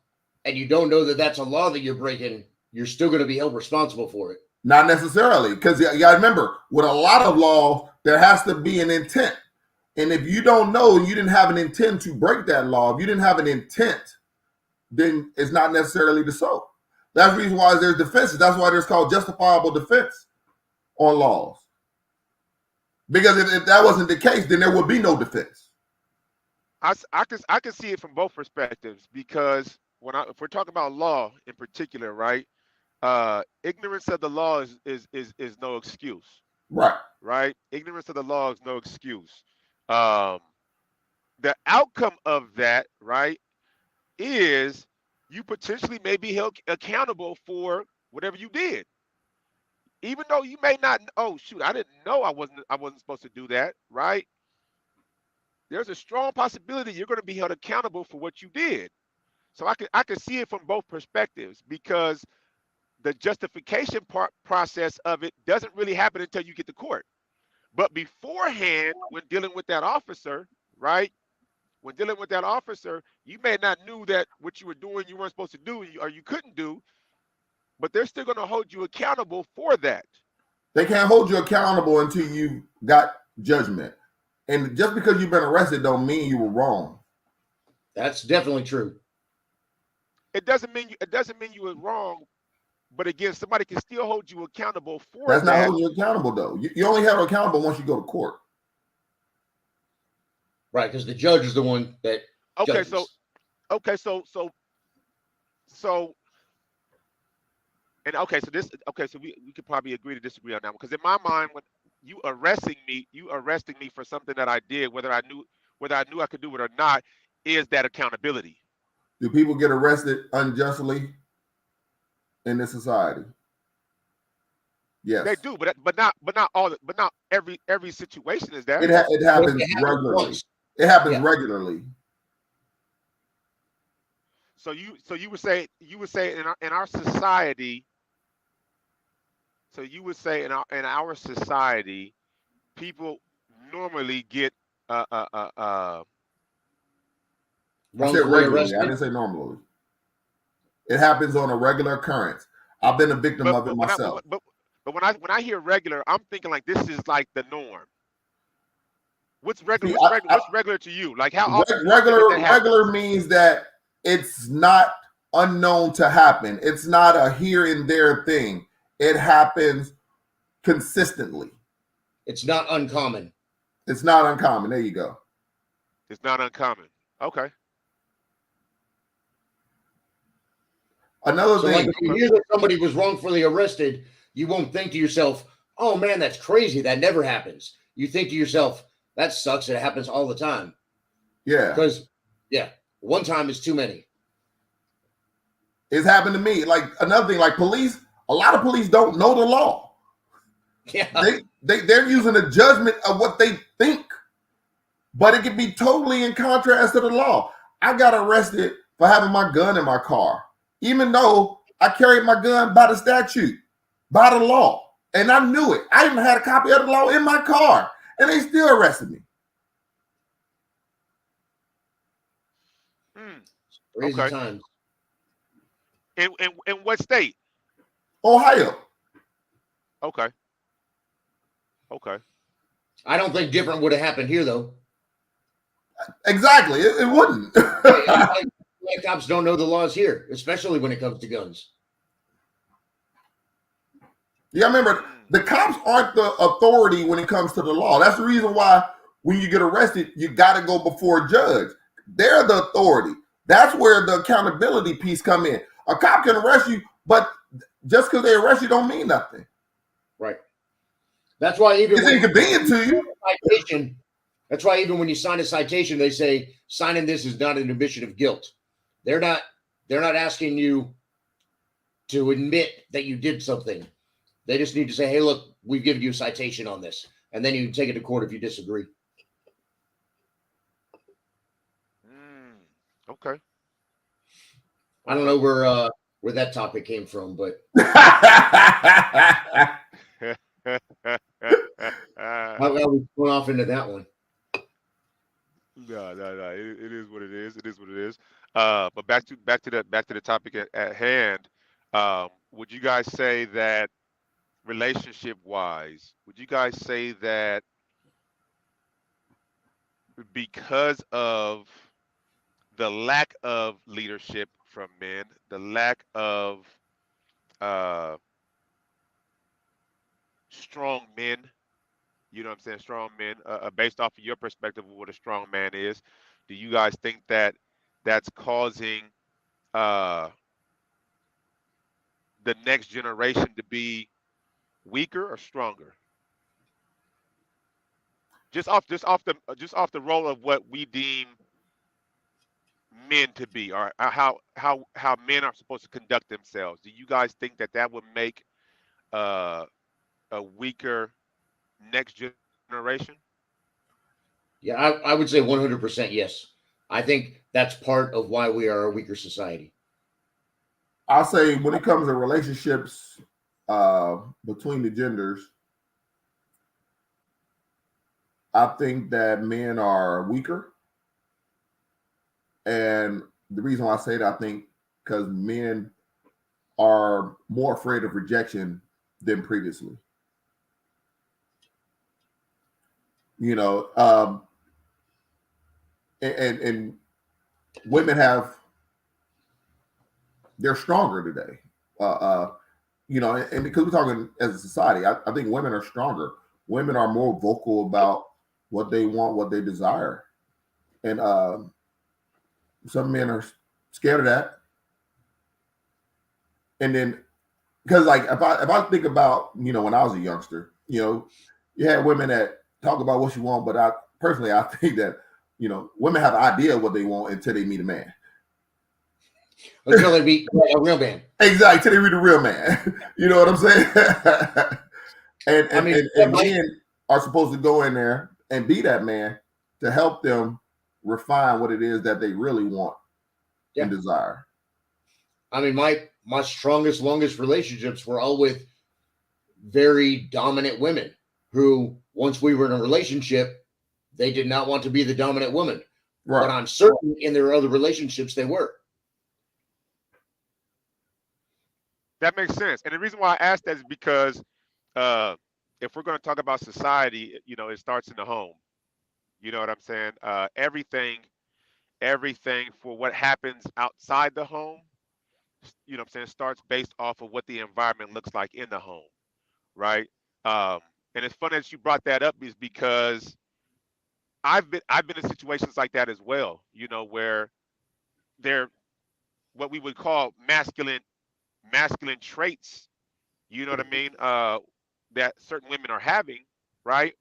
and you don't know that that's a law that you're breaking, you're still going to be held responsible for it. Not necessarily, because you got to remember, with a lot of laws, there has to be an intent. And if you don't know and you didn't have an intent to break that law, if you didn't have an intent, then it's not necessarily the so. That's the reason why there's defenses. That's why there's called justifiable defense on laws. Because if that wasn't the case, then there would be no defense. I can see it from both perspectives, because if we're talking about law in particular, right? Ignorance of the law is no excuse. Right. Right? Ignorance of the law is no excuse. Um, the outcome of that, right, is you potentially may be held accountable for whatever you did, even though you may not. Oh shoot, I didn't know I wasn't supposed to do that, right? There's a strong possibility you're going to be held accountable for what you did. So I can see it from both perspectives, because the justification process of it doesn't really happen until you get to court. But beforehand, when dealing with that officer, right? When dealing with that officer, you may not knew that what you were doing you weren't supposed to do, or you couldn't do, but they're still going to hold you accountable for that. They can't hold you accountable until you got judgment. And just because you've been arrested don't mean you were wrong. That's definitely true. It doesn't mean you were wrong, but again, somebody can still hold you accountable for That's that. not holding you accountable, though. You only held accountable once you go to court. Right, because the judge is the one that judges. So we could probably agree to disagree on that one, because in my mind, when you arresting me for something that I did, whether I knew I could do it or not, is that accountability. Do people get arrested unjustly in this society? Yes, They do, but not every situation is that. It happens regularly. It happens regularly. So you would say in our society. So you would say in our society, people normally get I said regularly. I didn't say normally. It happens on a regular occurrence. I've been a victim of it myself. But when I hear regular, I'm thinking like this is like the norm. What's regular? What's regular to you? Like how often? Regular means that it's not unknown to happen. It's not a here and there thing. It happens consistently. It's not uncommon. It's not uncommon. There you go. It's not uncommon. Okay. Another thing. Like if you hear that somebody was wrongfully arrested, you won't think to yourself, "Oh man, that's crazy. That never happens." You think to yourself, "That sucks. It happens all the time." Yeah. Because, one time is too many. It's happened to me. Like another thing, like police. A lot of police don't know the law. Yeah. They're using a judgment of what they think, but it can be totally in contrast to the law. I got arrested for having my gun in my car, even though I carried my gun by the statute, by the law, and I knew it. I even had a copy of the law in my car, and they still arrested me. Crazy times. In what state? Ohio. Okay. I don't think different would have happened here, though. Exactly. It wouldn't. Black cops don't know the laws here, especially when it comes to guns. Yeah, remember, the cops aren't the authority when it comes to the law. That's the reason why when you get arrested, you got to go before a judge. They're the authority. That's where the accountability piece come in. A cop can arrest you, but just because they arrest you don't mean nothing. Right. That's why even it's inconvenient to you. Citation, that's why even when you sign a citation, they say signing this is not an admission of guilt. They're not asking you to admit that you did something. They just need to say, "Hey, look, we've given you a citation on this," and then you can take it to court if you disagree. Okay. I don't know where that topic came from, but I was going off into that one. No. It is what it is. It is what it is. But back to the topic at hand. Would you guys say that relationship wise, would you guys say that because of the lack of leadership from men, the lack of uh, strong men. You know what I'm saying? Strong men, based off of your perspective of what a strong man is. Do you guys think that that's causing uh, the next generation to be weaker or stronger? Just off the role of what we deem men to be, or how men are supposed to conduct themselves. Do you guys think that that would make uh, a weaker next generation? Yeah, I would say 100% yes. I think that's part of why we are a weaker society. I'll say when it comes to relationships between the genders, I think that men are weaker. And the reason why I say that, I think because men are more afraid of rejection than previously. You know, and women they're stronger today. You know, and because we're talking as a society, I think women are stronger. Women are more vocal about what they want, what they desire, and some men are scared of that. And then because like if I think about, you know, when I was a youngster, you know, you had women that talk about what you want, but I personally I think that, you know, women have an idea of what they want until they meet a man. Until they meet a real man. Exactly, until they meet a real man. You know what I'm saying? and men are supposed to go in there and be that man to help them refine what it is that they really want and desire. I mean, my strongest, longest relationships were all with very dominant women who, once we were in a relationship, they did not want to be the dominant woman. Right. But I'm certain in their other relationships they were. That makes sense. And the reason why I asked that is because if we're going to talk about society, you know, it starts in the home. You know what I'm saying? Everything for what happens outside the home, you know what I'm saying, starts based off of what the environment looks like in the home, right? Um, and it's funny that you brought that up is because I've been in situations like that as well, you know, where they're what we would call masculine traits, you know what I mean, that certain women are having, right?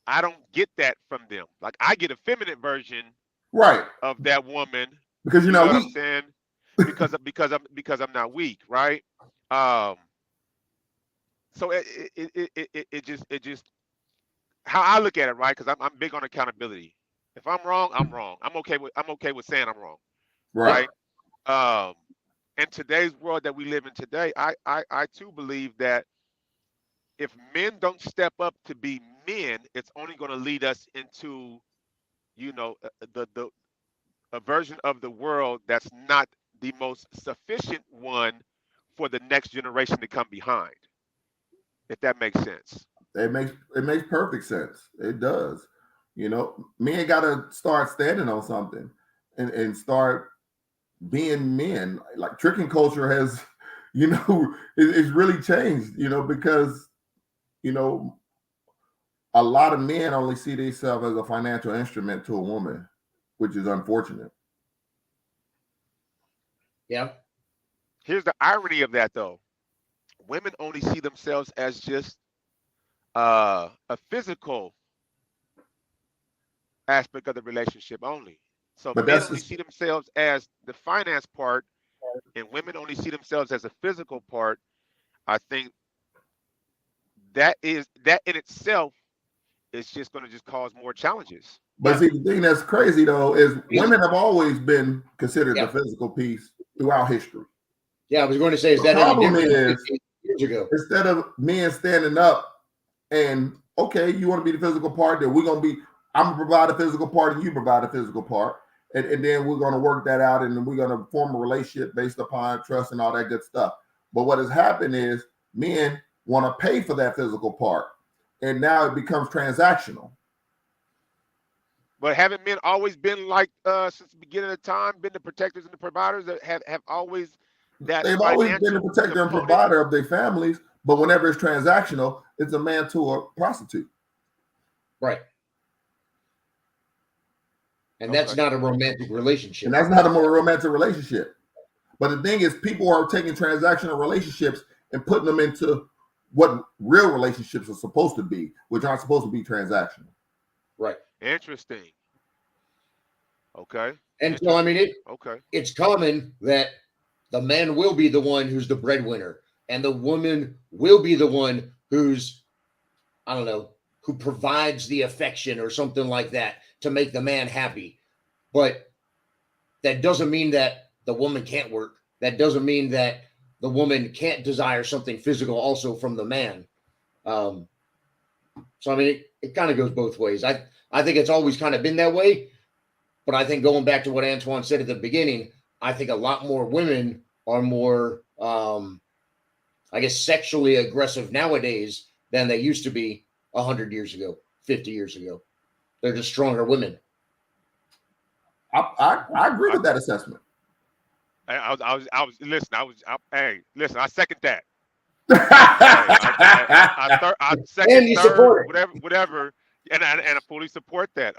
I don't get that from them. Like I get a feminine version Right. of that woman. Because you're You know not what I'm weak. saying? Because I'm not weak, right? Um, so it just how I look at it, right? Because I'm big on accountability. If I'm wrong, I'm wrong. I'm okay with saying I'm wrong, Right. right? Um, in today's world that we live in today, I too believe that if men don't step up to be men, it's only going to lead us into, you know, the a version of the world that's not the most sufficient one for the next generation to come behind, if that makes sense. It makes perfect sense. It does. You know, men gotta start standing on something and start being men. Like tricking culture has, you know, it's really changed, you know, because, you know, a lot of men only see themselves as a financial instrument to a woman, which is unfortunate. Yeah. Here's the irony of that, though. Women only see themselves as just a physical aspect of the relationship only. So But men that's only just see themselves as the finance part, and women only see themselves as a physical part. I think that in itself is just going to just cause more challenges. but Yeah. see the thing that's crazy though is Yes. women have always been considered the Yeah. physical piece throughout history. Yeah. I was going to say, is The that any problem different than is 15 years ago? instead of men standing up and okay, you want to be the physical part, then we're gonna be I'm gonna provide a physical part and you provide a physical part. And then we're gonna work that out and then we're gonna form a relationship based upon trust and all that good stuff. But what has happened is men want to pay for that physical part, and now it becomes transactional. But haven't men always been like since the beginning of time, been the protectors and the providers that have always that They've always been a financial protector and component. provider of their families, but whenever it's transactional, it's a man to a prostitute. Right. And that's not a romantic relationship. And that's not a more romantic relationship. But the thing is, people are taking transactional relationships and putting them into what real relationships are supposed to be, which aren't supposed to be transactional. Right. Interesting. Okay. And so, I mean, okay. It's common that the man will be the one who's the breadwinner, and the woman will be the one who's, I don't know, who provides the affection or something like that to make the man happy. But that doesn't mean that the woman can't work. That doesn't mean that the woman can't desire something physical also from the man. So, I mean, it kind of goes both ways. I think it's always kind of been that way. But I think going back to what Antoine said at the beginning, I think a lot more women are more, I guess, sexually aggressive nowadays than they used to be 100 years ago, 50 years ago. They're just stronger women. I agree with that assessment. I was listen. Listen. I second that. I second, and you third, support it. whatever, and I fully support that.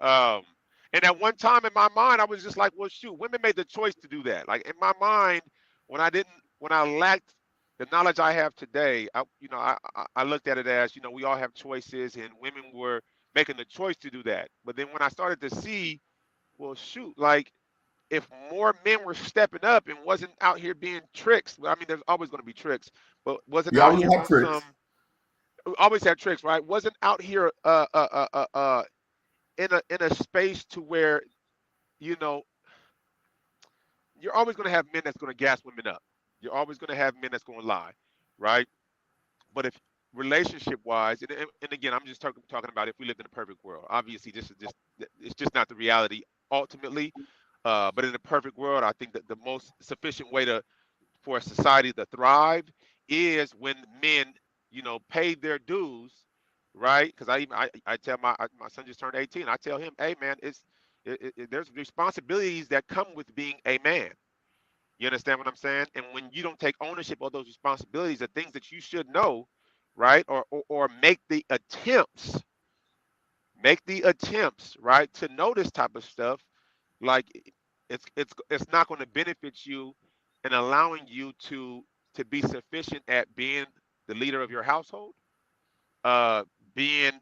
And at one time in my mind, I was just like, well, shoot, women made the choice to do that. Like in my mind, when I lacked the knowledge I have today, I looked at it as, we all have choices, and women were making the choice to do that. But then when I started to see, well, shoot, like if more men were stepping up and wasn't out here being tricks, I mean, there's always going to be tricks, but wasn't out here on some, always had tricks, right? Wasn't out here in a space to where, you're always going to have men that's going to gas women up. You're always going to have men that's going to lie, right? But if relationship wise, and again, I'm just talking about if we lived in a perfect world. Obviously, it's just not the reality ultimately. But in a perfect world, I think that the most sufficient way for a society to thrive is when men, pay their dues, right? Because I tell my son just turned 18. I tell him, hey man, there's responsibilities that come with being a man. You understand what I'm saying? And when you don't take ownership of those responsibilities, the things that you should know, right, or make the attempts, right, to know this type of stuff, like it's not going to benefit you in allowing you to be sufficient at being the leader of your household, being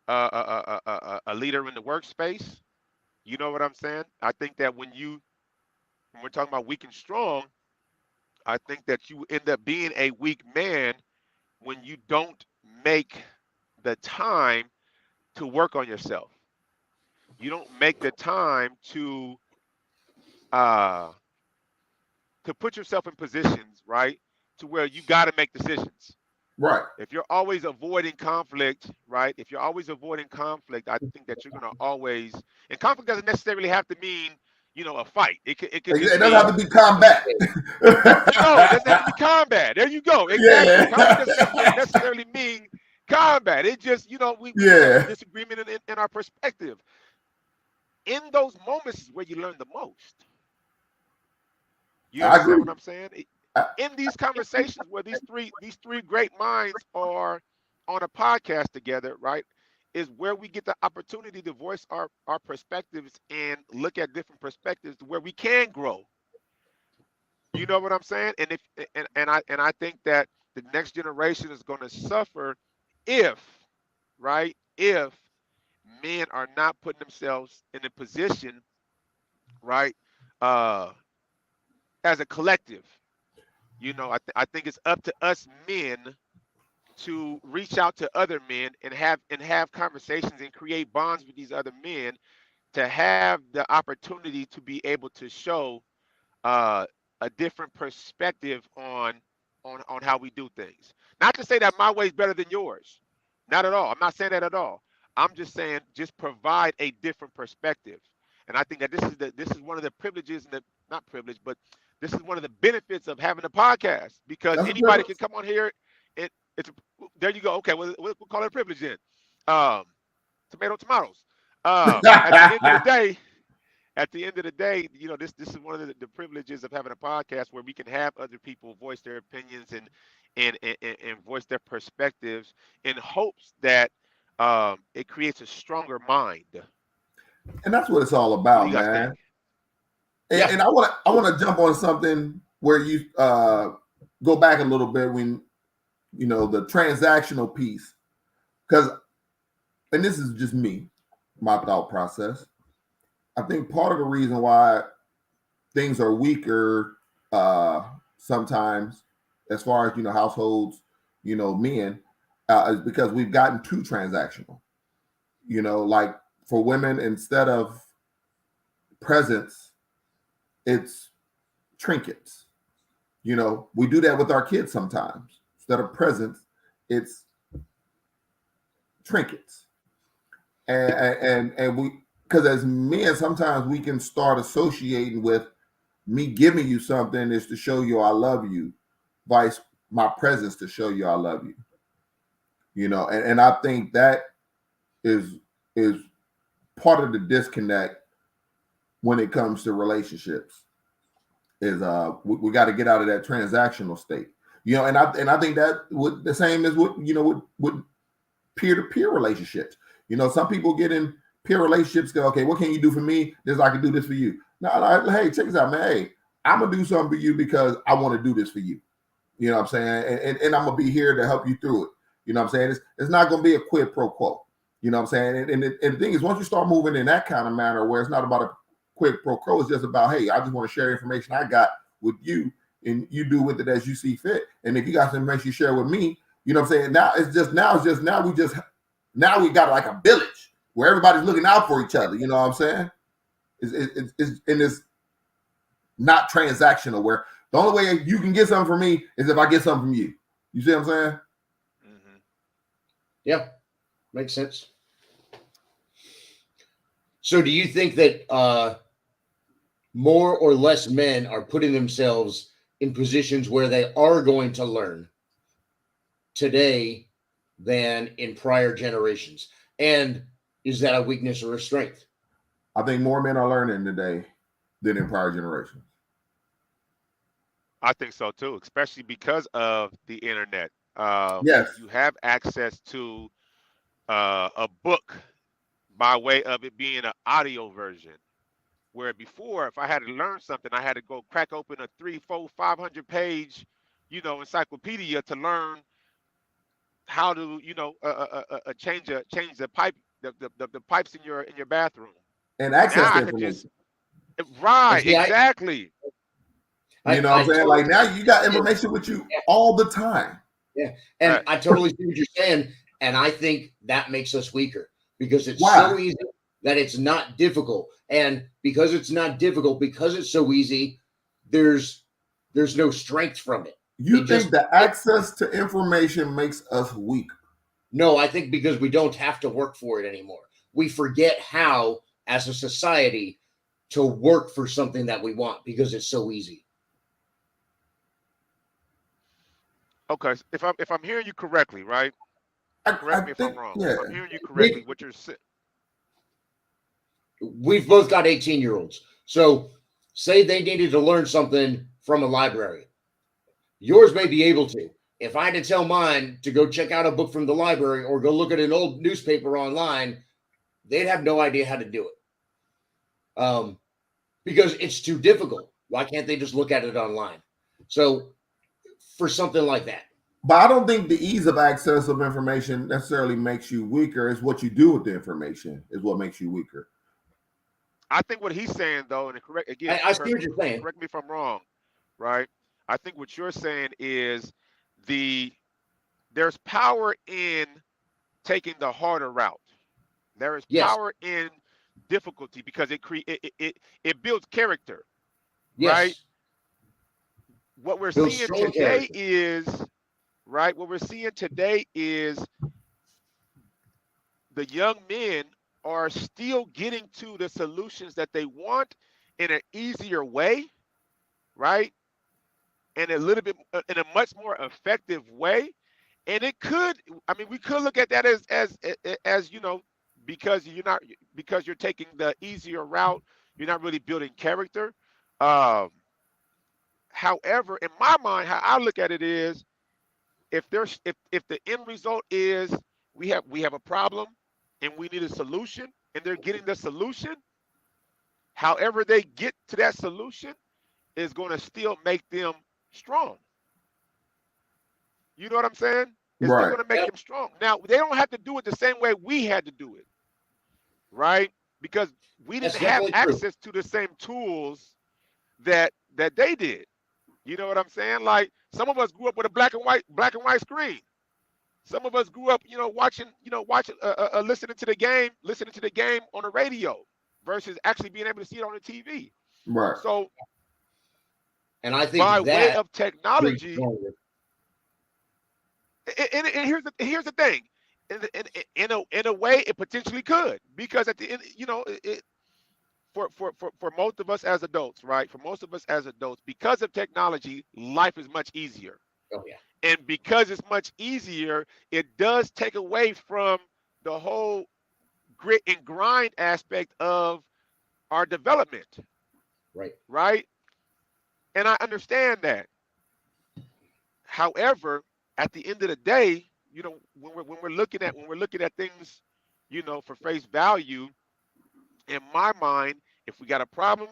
a leader in the workspace. You know what I'm saying? I think that when we're talking about weak and strong, I think that you end up being a weak man when you don't make the time to work on yourself. You don't make the time to put yourself in positions, right, to where you got to make decisions. Right. If you're always avoiding conflict, right? If you're always avoiding conflict, I think that you're going to always, and conflict doesn't necessarily have to mean, a fight. It could just it doesn't have to be combat. No, it doesn't have to be combat. There you go. Exactly. Yeah. Conflict doesn't necessarily mean combat. It just, we have disagreement in our perspective. In those moments is where you learn the most. You understand what I'm saying? In these conversations where these three great minds are on a podcast together, right, is where we get the opportunity to voice our perspectives and look at different perspectives to where we can grow. You know what I'm saying? And I think that the next generation is going to suffer if men are not putting themselves in a position, right, as a collective. I think it's up to us men to reach out to other men and have conversations and create bonds with these other men to have the opportunity to be able to show a different perspective on how we do things. Not to say that my way is better than yours. Not at all. I'm not saying that at all. I'm just saying just provide a different perspective. And I think that this is one of the privileges and not privilege, but this is one of the benefits of having a podcast, because anybody can come on here. There you go. Okay, we'll call it a privilege then. Tomatoes. At the end of the day, at the end of the day, this is one of the privileges of having a podcast where we can have other people voice their opinions and voice their perspectives in hopes that it creates a stronger mind. And that's what it's all What do about, you guys think? man. And I want to jump on something where you go back a little bit when the transactional piece, because, and this is just me, my thought process. I think part of the reason why things are weaker sometimes, as far as households, men, is because we've gotten too transactional. Like for women, instead of presents, it's trinkets. We do that with our kids sometimes. Instead of presents, it's trinkets. And we, because as men, sometimes we can start associating with me giving you something is to show you I love you, vice my presence to show you I love you. And I think that is part of the disconnect when it comes to relationships. Is we got to get out of that transactional state. And I think that the same as with peer-to-peer relationships. Some people get in peer relationships, go, okay, what can you do for me? This, I can do this for you. No, hey, check this out, man. Hey, I'm gonna do something for you because I want to do this for you. You know what I'm saying? And I'm gonna be here to help you through it. You know what I'm saying? It's not gonna be a quid pro quo. You know what I'm saying? And the thing is, once you start moving in that kind of manner where it's not about a quid pro quo, it's just about, hey, I just want to share information I got with you, and you do with it as you see fit. And if you got some information you share with me, you know what I'm saying? Now we got like a village where everybody's looking out for each other. You know what I'm saying? It's not transactional, where the only way you can get something from me is if I get something from you. You see what I'm saying? Mm-hmm. Yeah, makes sense. So do you think that more or less men are putting themselves in positions where they are going to learn today than in prior generations? And is that a weakness or a strength? I think more men are learning today than in prior generations. I think so too, especially because of the internet. Yes. You have access to a book by way of it being an audio version. Where before, if I had to learn something, I had to go crack open a 300, 400, 500 page, encyclopedia to learn how to, change the pipe, the pipes in your bathroom. And access Now to I could information. right, exactly. You know what I'm saying? Totally, like now you got information with you all the time. Yeah. And I totally see what you're saying. And I think that makes us weaker because it's Why? so easy that it's not difficult. And because it's not difficult, because it's so easy, there's no strength from it. You think the access to information makes us weak? No, I think because we don't have to work for it anymore. We forget how, as a society, to work for something that we want because it's so easy. Okay, if I'm hearing you correctly, right? Correct me if I'm wrong. Yeah. If I'm hearing you correctly, what you're saying. We've both got 18-year-olds. So say they needed to learn something from a library. Yours may be able to. If I had to tell mine to go check out a book from the library or go look at an old newspaper online, they'd have no idea how to do it. Because it's too difficult. Why can't they just look at it online? So for something like that. But I don't think the ease of access of information necessarily makes you weaker. It's what you do with the information is what makes you weaker. I think what he's saying, though, and correct again, I see what you're saying. Correct me if I'm wrong, right? I think what you're saying is there's power in taking the harder route. There is power in difficulty because it builds character, right? What we're seeing today is what we're seeing today is the young men are still getting to the solutions that they want in an easier way, right? And a little bit in a much more effective way. And we could look at that as because you're taking the easier route, You're not really building character. Um, However, in my mind, how I look at it is, if the end result is we have a problem and we need a solution, and they're getting the solution, however they get to that solution is going to still make them strong. You know what I'm saying? It's still Right. going to make them strong. Now, they don't have to do it the same way we had to do it, right? Because we That's didn't have definitely true. access to the same tools that they did. You know what I'm saying? Like, some of us grew up with a black and white screen. Some of us grew up, watching, listening to the game on the radio versus actually being able to see it on the TV. Right. So, And I think by way that of brings technology, stronger. and here's the thing, in a way, it potentially could, because at the end, for most of us as adults, right? For most of us as adults, because of technology, life is much easier. Oh yeah. And because it's much easier, it does take away from the whole grit and grind aspect of our development, Right. right? And I understand that. However, at the end of the day, when we're looking at things, for face value, in my mind, if we got a problem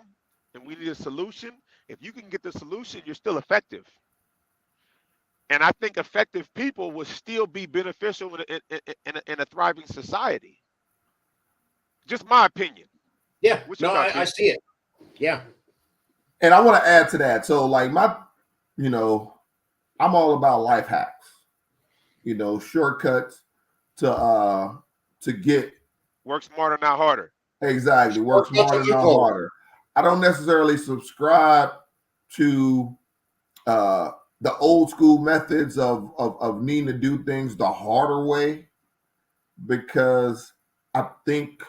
and we need a solution, if you can get the solution, you're still effective. And I think effective people will still be beneficial in a thriving society. Just my opinion. Yeah. What you No, got, I Q? see it. Yeah. And I want to add to that. So, like I'm all about life hacks. Shortcuts to get Work smarter, not harder. exactly work smarter, not harder. I don't necessarily subscribe to the old school methods of needing to do things the harder way, because I think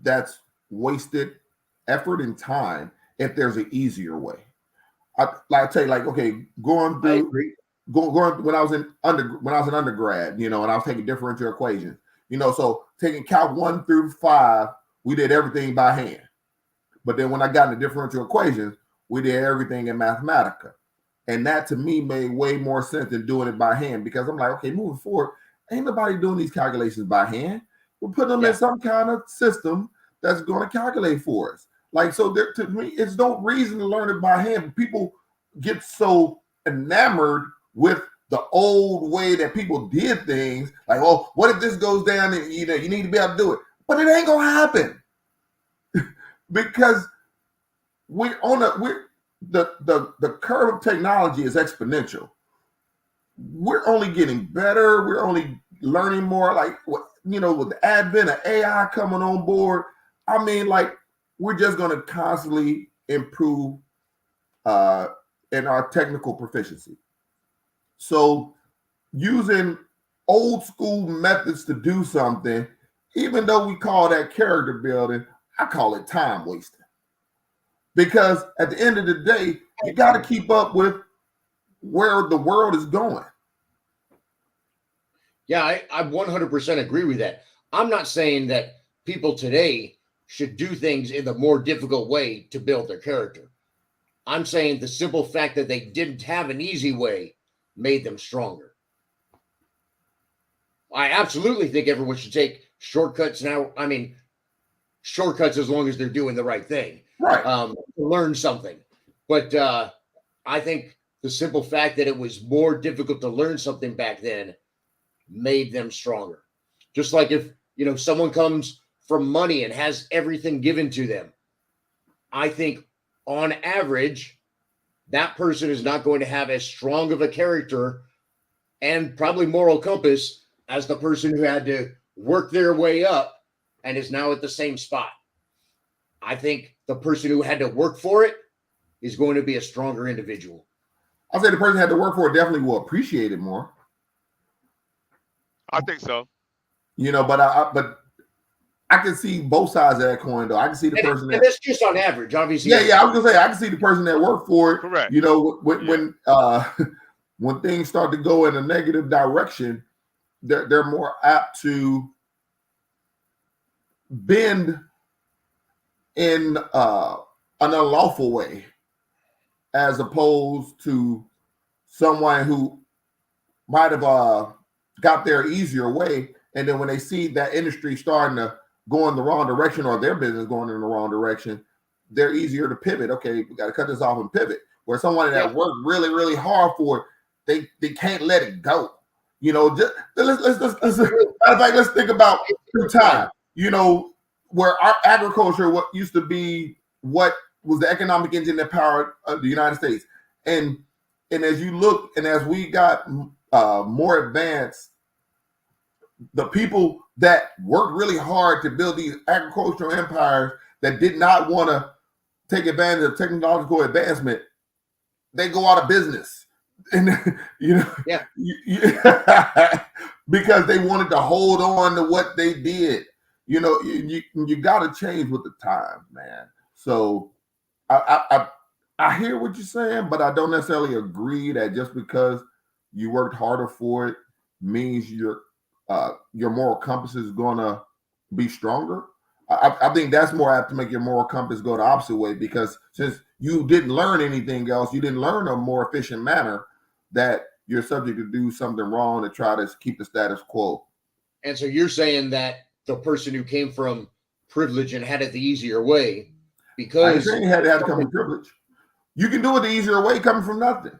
that's wasted effort and time if there's an easier way. I tell you, like, okay, going when I was in undergrad, and I was taking differential equations, so taking calc 1 through 5, we did everything by hand. But then when I got into differential equations, we did everything in Mathematica. And that to me made way more sense than doing it by hand, because I'm like, okay, moving forward, ain't nobody doing these calculations by hand. We're putting them in some kind of system that's going to calculate for us. Like, so there, to me, it's no reason to learn it by hand. People get so enamored with the old way that people did things. Like, oh, what if this goes down and you need to be able to do it? But it ain't gonna happen because the curve of technology is exponential. We're only getting better. We're only learning more. Like, with the advent of AI coming on board, I mean, like, we're just going to constantly improve in our technical proficiency. So using old school methods to do something, even though we call that character building, I call it time wasting. Because at the end of the day, you got to keep up with where the world is going. Yeah, I 100% agree with that. I'm not saying that people today should do things in the more difficult way to build their character. I'm saying the simple fact that they didn't have an easy way made them stronger. I absolutely think everyone should take shortcuts now. I mean, shortcuts as long as they're doing the right thing. Right. To learn something. But I think the simple fact that it was more difficult to learn something back then made them stronger. Just like if, someone comes from money and has everything given to them, I think on average, that person is not going to have as strong of a character and probably moral compass as the person who had to work their way up and is now at the same spot. I think the person who had to work for it is going to be a stronger individual. I'll say the person who had to work for it definitely will appreciate it more. I think so. But I can see both sides of that coin, though. I can see the person and that's just on average, obviously. Yeah. I was gonna say I can see the person that worked for it. Correct. When things start to go in a negative direction, they're more apt to bend in an unlawful way, as opposed to someone who might have got their easier way, and then when they see that industry starting to go in the wrong direction or their business going in the wrong direction, they're easier to pivot. Okay, we got to cut this off and pivot. Where someone that worked really, really hard for it, they can't let it go. You know, just let's matter of fact, let's think about through time. You know, where our agriculture, what used to be what was the economic engine that powered the United States, and as you look and as we got more advanced, the people that worked really hard to build these agricultural empires that did not want to take advantage of technological advancement, they go out of business. And you know, because they wanted to hold on to what they did. You know, you got to change with the times, man. So I hear what you're saying, but I don't necessarily agree that just because you worked harder for it means your moral compass is gonna be stronger. I think that's more apt to make your moral compass go the opposite way, because since you didn't learn anything else, you didn't learn a more efficient manner, that you're subject to do something wrong to try to keep the status quo. And so you're saying that the person who came from privilege and had it the easier way, because I ain't saying you had to come from privilege. You can do it the easier way coming from nothing.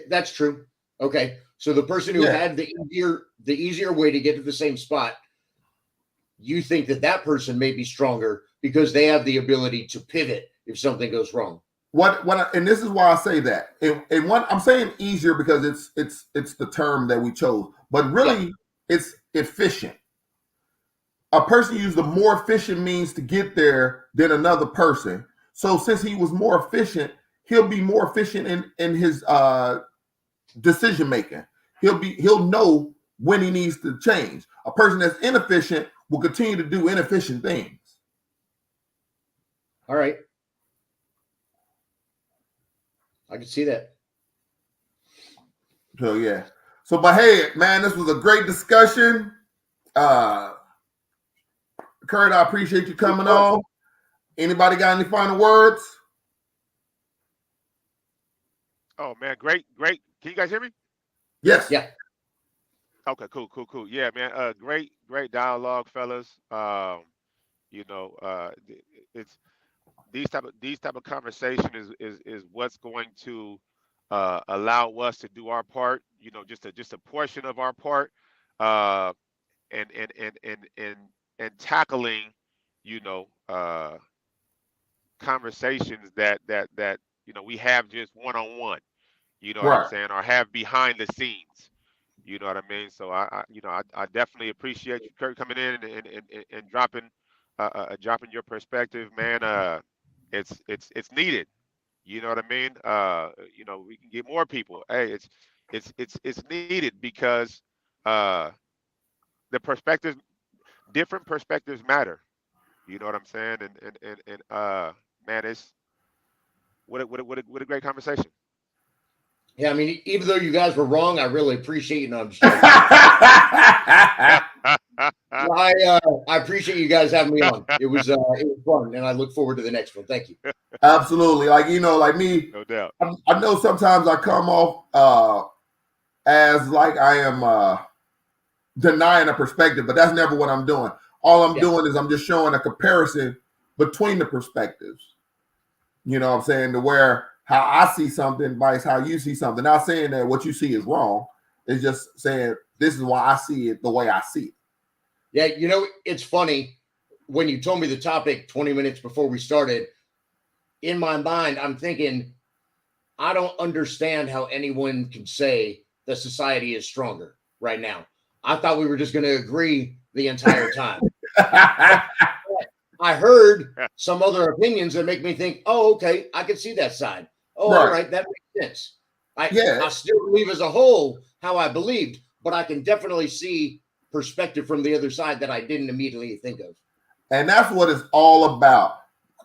That's true. Okay. So the person who had the easier way to get to the same spot, you think that person may be stronger because they have the ability to pivot if something goes wrong. And this is why I say that. And one, I'm saying easier because it's the term that we chose, but really it's efficient. A person used the more efficient means to get there than another person. So since he was more efficient, he'll be more efficient in his decision making. He'll know when he needs to change. A person that's inefficient will continue to do inefficient things. All right. I can see that. So yeah. So, but hey, man, this was a great discussion. Kurt, I appreciate you coming on. Anybody got any final words? Oh man, great. Can you guys hear me? Yes. Yeah. Okay, cool. Yeah, man. Great dialogue, fellas. It's these type of conversation is what's going to allow us to do our part. You know, just a portion of our part, and tackling, conversations that we have just one-on-one. You know what I'm saying, or have behind the scenes. You know what I mean? So I definitely appreciate you, Kurt, coming in and dropping your perspective, man. It's needed. You know what I mean? We can get more people. Hey, it's needed because the different perspectives matter. You know what I'm saying? And man, it's what a great conversation. Yeah, I mean, even though you guys were wrong, I really appreciate you. No, I'm just joking. I appreciate you guys having me on. It was fun, and I look forward to the next one. Thank you. Absolutely. Like me, no doubt. I know sometimes I come off as like I am denying a perspective, but that's never what I'm doing. All I'm doing is I'm just showing a comparison between the perspectives. You know what I'm saying? To where how I see something versus how you see something. Not saying that what you see is wrong. It's just saying this is why I see it the way I see it. Yeah, it's funny. When you told me the topic 20 minutes before we started, in my mind, I'm thinking, I don't understand how anyone can say that society is stronger right now. I thought we were just going to agree the entire time. I heard some other opinions that make me think, oh, okay, I can see that side. Oh, all right, that makes sense. I still believe as a whole how I believed, but I can definitely see perspective from the other side that I didn't immediately think of. And that's what it's all about.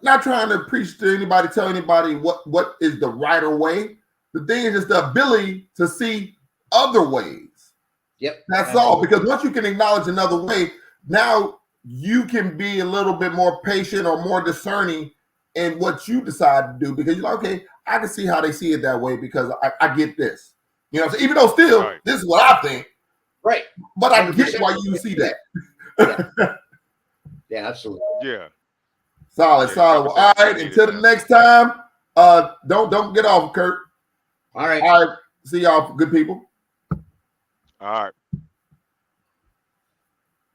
Not trying to preach to anybody, tell anybody what is the right way. The thing is just the ability to see other ways. Yep. That's all. Because once you can acknowledge another way, now you can be a little bit more patient or more discerning in what you decide to do because you're like, okay, I can see how they see it that way because I get this. You know what I'm saying? Even though still, Right. this is what I think. Right. But I 100%. get why you see that. Yeah, absolutely. Yeah. Solid. Yeah, Well, all 100% right. get it, Until the man. next time, don't get off, Kurt. All right. All right. See y'all, good people. All right.